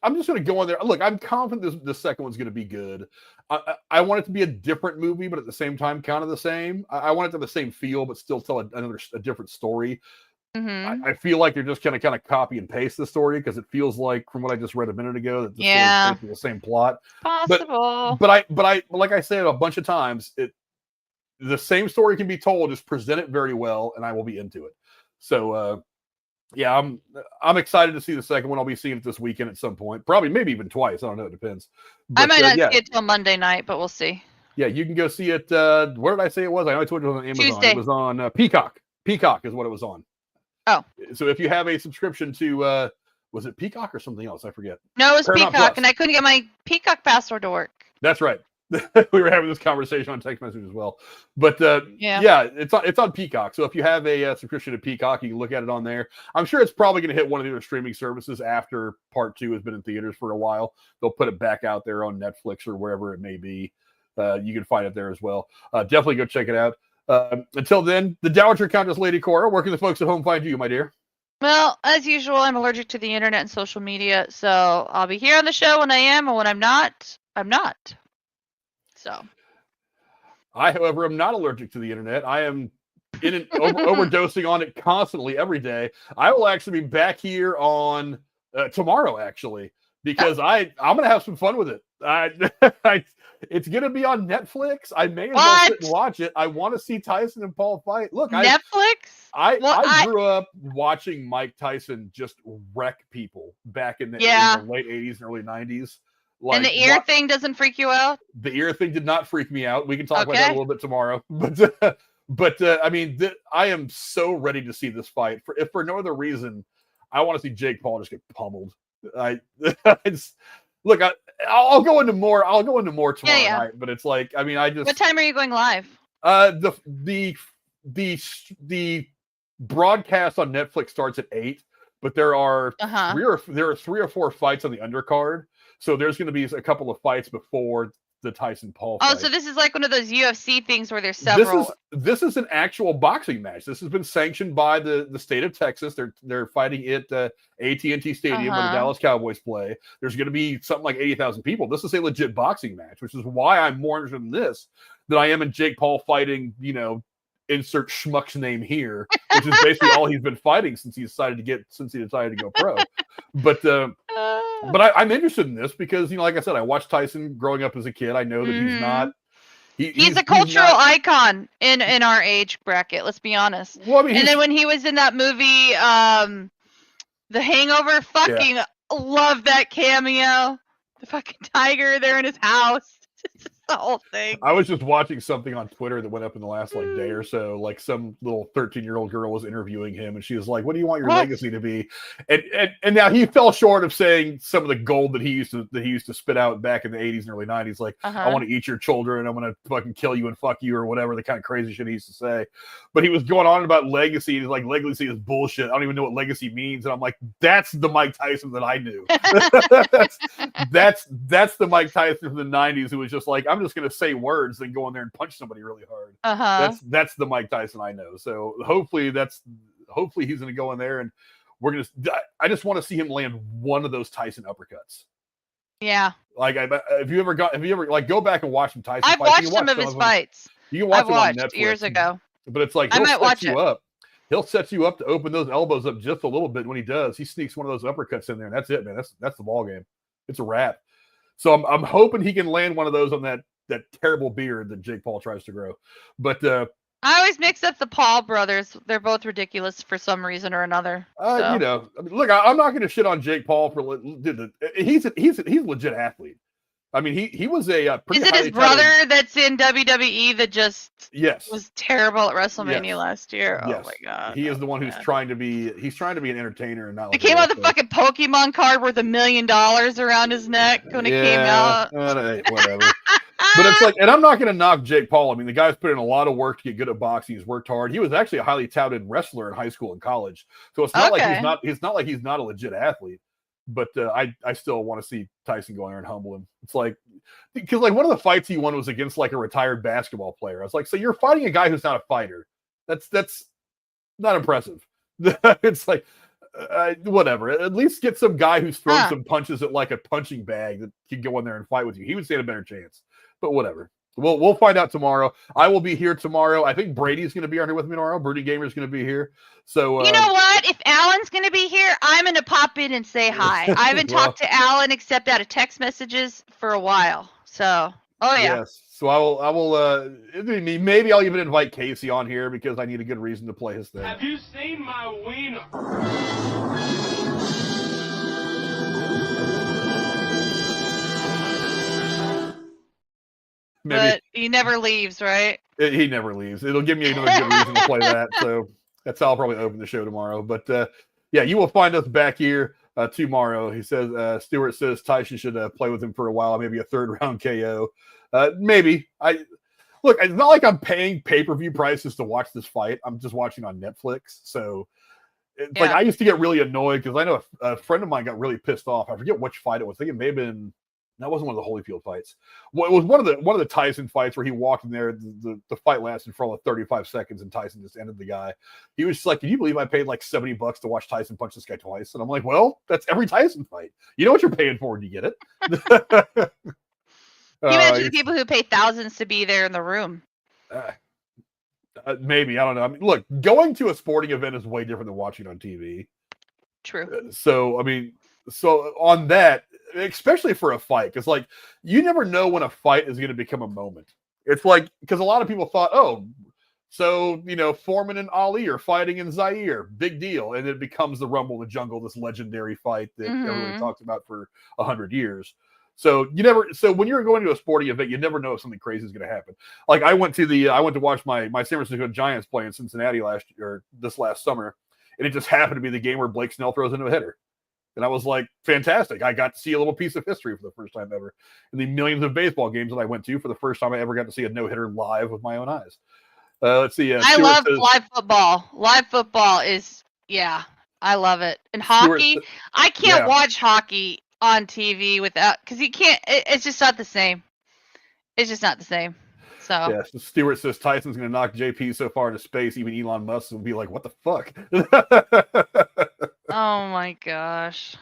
I'm just going to go on there. Look, I'm confident the second one's going to be good. I want it to be a different movie, but at the same time, kind of the same. I want it to have the same feel, but still tell a different story. Mm-hmm. I feel like they're just going to kind of copy and paste the story because it feels like, from what I just read a minute ago, that the story is basically the same plot. Possible. But I like I said a bunch of times, the same story can be told, just present it very well, and I will be into it. So yeah, I'm excited to see the second one. I'll be seeing it this weekend at some point, probably maybe even twice. I don't know, it depends. But, I might not see it till Monday night, but we'll see. Yeah, you can go see it. Where did I say it was? I know I told you it was on Amazon. Tuesday. It was on Peacock. Peacock is what it was on. Oh, so if you have a subscription to was it Peacock or something else? I forget. No, it was Paramount Peacock, Plus. And I couldn't get my Peacock password to work. That's right. We were having this conversation on text message as well. But yeah, it's on Peacock. So if you have a subscription to Peacock, you can look at it on there. I'm sure it's probably going to hit one of the other streaming services after part 2 has been in theaters for a while. They'll put it back out there on Netflix or wherever it may be. You can find it there as well. Definitely go check it out. Until then, the Dowager Countess Lady Cora, where can the folks at home find you, my dear? Well, as usual, I'm allergic to the internet and social media, so I'll be here on the show when I am, and when I'm not, I'm not. So, I, however, am not allergic to the internet. I am overdosing on it constantly every day. I will actually be back here on tomorrow, actually, because I'm going to have some fun with it. It's going to be on Netflix. I may as well sit and watch it. I want to see Tyson and Paul fight. Look, Netflix? I grew up watching Mike Tyson just wreck people back in the late 80s and early 90s. Like, and the ear thing doesn't freak you out? The ear thing did not freak me out. We can talk about that a little bit tomorrow. But I mean, I am so ready to see this fight. If for no other reason, I want to see Jake Paul just get pummeled. Look, I'll go into more. I'll go into more tomorrow night. But it's like, I mean, What time are you going live? The broadcast on Netflix starts at 8, but there are 3 or 4 fights on the undercard. So there's going to be a couple of fights before the Tyson Paul fight. Oh, so this is like one of those UFC things where there's several. This is an actual boxing match. This has been sanctioned by the state of Texas. They're fighting at AT&T Stadium where the Dallas Cowboys play. There's going to be something like 80,000 people. This is a legit boxing match, which is why I'm more interested in this than I am in Jake Paul fighting, insert schmuck's name here, which is basically all he's been fighting since he decided to go pro. But I'm interested in this because, like I said, I watched Tyson growing up as a kid. I know that he's not. He's a cultural icon in our age bracket. Let's be honest. Well, I mean, and then when he was in that movie, The Hangover, fucking love that cameo. The fucking tiger there in his house. The whole thing. I was just watching something on Twitter that went up in the last day or so. Like some little 13-year-old girl was interviewing him, and she was like, "What do you want your legacy to be?" And now he fell short of saying some of the gold that he used to spit out back in the 80s and early 90s. Like, I want to eat your children, I'm going to fucking kill you and fuck you, or whatever the kind of crazy shit he used to say. But he was going on about legacy. He's like, legacy is bullshit. I don't even know what legacy means. And I'm like, that's the Mike Tyson that I knew. that's the Mike Tyson from the 90s who was just like, I'm just going to say words and go in there and punch somebody really hard. That's the Mike Tyson I know. So hopefully he's going to go in there and I just want to see him land one of those Tyson uppercuts. Yeah. Like, have you ever go back and watch some Tyson fights? I've watched some of his fights. You can watch them on Netflix years ago. But it's like, he'll set you up to open those elbows up just a little bit. When he does, he sneaks one of those uppercuts in there, and that's it, man. That's the ball game. It's a wrap. So I'm hoping he can land one of those on that terrible beard that Jake Paul tries to grow. But I always mix up the Paul brothers. They're both ridiculous for some reason or another. So. You know, I mean, look, I'm not going to shit on Jake Paul for dude, he's a legit athlete. I mean, he was a pretty. Is it his brother that's in WWE that just was terrible at WrestleMania last year? Yes. Oh my god, he is the one who's trying to be an entertainer and not. It came out the fucking Pokemon card worth $1 million around his neck when it came out. Whatever. But it's like, and I'm not going to knock Jake Paul. I mean, the guy's put in a lot of work to get good at boxing. He's worked hard. He was actually a highly touted wrestler in high school and college. So it's not like he's not a legit athlete. But I still want to see Tyson go in there and humble him. It's like, because like one of the fights he won was against like a retired basketball player. I was like, so you're fighting a guy who's not a fighter. That's not impressive. It's like, whatever. At least get some guy who's thrown some punches at like a punching bag that can go in there and fight with you. He would stand a better chance. But whatever. We'll find out tomorrow. I will be here tomorrow. I think Brady's going to be on here with me tomorrow. Broody Gamer's going to be here. So you know what? If Alan's going to be here, I'm going to pop in and say hi. I haven't talked to Alan except out of text messages for a while. So, Yes. So I will. Maybe I'll even invite Casey on here because I need a good reason to play his thing. Have you seen my wiener? Maybe. But he never leaves, right? He never leaves. It'll give me another good reason to play that. So that's how I'll probably open the show tomorrow. But yeah, you will find us back here tomorrow. He says, Stewart says Tyson should play with him for a while, maybe a 3rd round KO. Maybe. Look, it's not like I'm paying pay-per-view prices to watch this fight. I'm just watching on Netflix. So it's like I used to get really annoyed because I know a friend of mine got really pissed off. I forget which fight it was. I think it may have been. That wasn't one of the Holyfield fights. Well, it was one of the Tyson fights where he walked in there. The fight lasted for all 35 seconds, and Tyson just ended the guy. He was just like, "Can you believe I paid like $70 to watch Tyson punch this guy twice?" And I'm like, "Well, that's every Tyson fight. You know what you're paying for when you get it." You imagine the people who pay thousands to be there in the room. Maybe, I don't know. I mean, look, going to a sporting event is way different than watching on TV. True. So I mean, on that. Especially for a fight, because like you never know when a fight is going to become a moment. It's like because a lot of people thought, so Foreman and Ali are fighting in Zaire, big deal, and it becomes the Rumble in the Jungle, this legendary fight that everyone talks about for 100 years. So when you're going to a sporting event, you never know if something crazy is going to happen. Like I went to watch my San Francisco Giants play in Cincinnati this last summer, and it just happened to be the game where Blake Snell throws into a hitter. And I was like, fantastic. I got to see a little piece of history for the first time ever. In the millions of baseball games that I went to, for the first time I ever got to see a no-hitter live with my own eyes. Let's see. I love live football. Live football is, I love it. And hockey, I can't watch hockey on TV because you can't, it's just not the same. It's just not the same. So. Yeah, so Stewart says Tyson's going to knock JP so far into space, even Elon Musk will be like, what the fuck? Oh my gosh.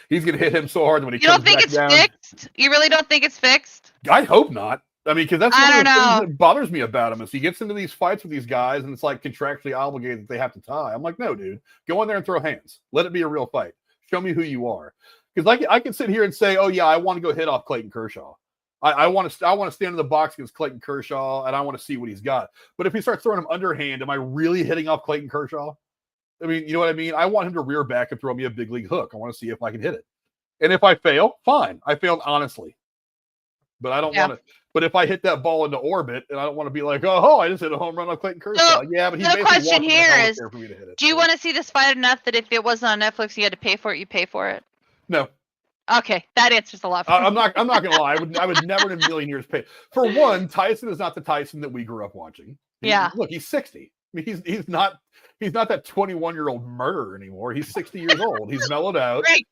He's going to hit him so hard when he comes back down. You don't think it's fixed? You really don't think it's fixed? I hope not. I mean, because that's one of the things that bothers me about him is he gets into these fights with these guys and it's like contractually obligated that they have to tie. I'm like, no, dude, go in there and throw hands. Let it be a real fight. Show me who you are. Because I can sit here and say, oh yeah, I want to go hit off Clayton Kershaw. I want to stand in the box against Clayton Kershaw, and I want to see what he's got. But if he starts throwing him underhand, am I really hitting off Clayton Kershaw? I mean, you know what I mean? I want him to rear back and throw me a big league hook. I want to see if I can hit it. And if I fail, fine. I failed honestly. But I don't want to. But if I hit that ball into orbit, and I don't want to be like, oh, I just hit a home run on Clayton Kershaw. So, but he's the question here is, do you want to see this fight enough that if it wasn't on Netflix, you had to pay for it, you pay for it? No. Okay, that answers a lot. I'm not gonna lie. I would never in a million years pay. For one, Tyson is not the Tyson that we grew up watching. Look, he's 60. I mean, he's not that 21-year-old murderer anymore. He's 60 years old. He's mellowed out. Right.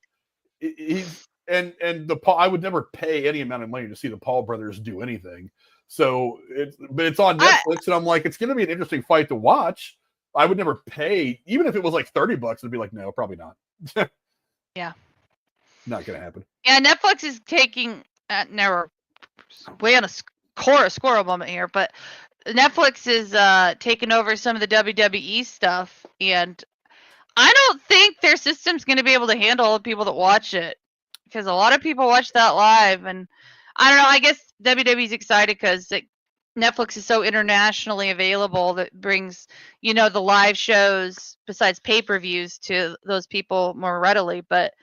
I would never pay any amount of money to see the Paul brothers do anything. So it's on Netflix, and I'm like, it's gonna be an interesting fight to watch. I would never pay, even if it was like $30. It'd be like, no, probably not. Yeah. Not gonna happen. Yeah, Netflix is taking never way on a squirrel moment here, but Netflix is taking over some of the WWE stuff, and I don't think their system's going to be able to handle all the people that watch it, because a lot of people watch that live, and I don't know. I guess WWE's excited because Netflix is so internationally available that brings, the live shows besides pay-per-views to those people more readily. But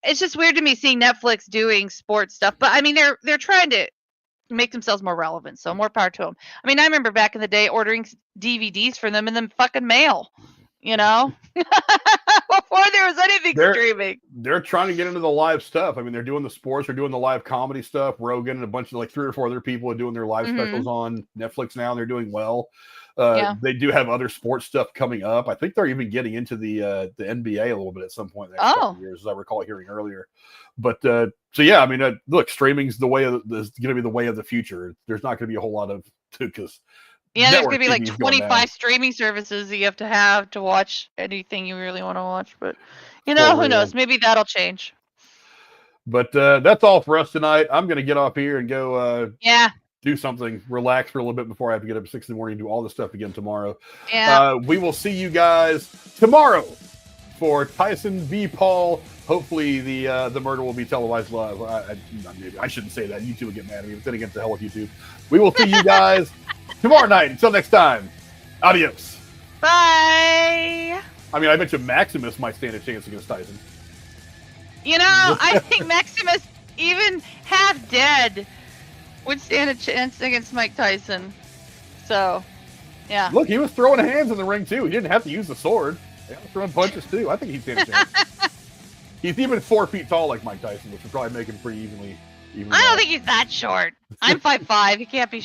it's just weird to me seeing Netflix doing sports stuff. But I mean, they're trying to make themselves more relevant, so more power to them. I mean, I remember back in the day ordering DVDs from them in the fucking mail, before there was anything streaming. They're trying to get into the live stuff. I mean, they're doing the sports, they're doing the live comedy stuff. Rogan and a bunch of 3 or 4 other people are doing their live specials on Netflix now, and they're doing well. They do have other sports stuff coming up. I think they're even getting into the NBA a little bit at some point in the next couple of years, as I recall hearing earlier. But so yeah, I mean, look, streaming's is going to be the way of the future. There's not going to be a whole lot of because there's going to be like 25 streaming services that you have to watch anything you really want to watch. But who knows? Maybe that'll change. But that's all for us tonight. I'm going to get off here and go. Do something, relax for a little bit before I have to get up at 6 a.m. and do all this stuff again tomorrow. Yeah. We will see you guys tomorrow for Tyson v. Paul. Hopefully the murder will be televised live. Maybe I shouldn't say that. YouTube will get mad at me. But then again, to hell with YouTube. We will see you guys tomorrow night. Until next time, adios. Bye. I mean, I bet you Maximus might stand a chance against Tyson. I think Maximus, even half dead, would stand a chance against Mike Tyson. So, yeah. Look, he was throwing hands in the ring, too. He didn't have to use the sword. He was throwing punches, too. I think he'd stand a chance. He's even 4 feet tall like Mike Tyson, which would probably make him pretty evenly I don't think he's that short. I'm 5'5". He can't be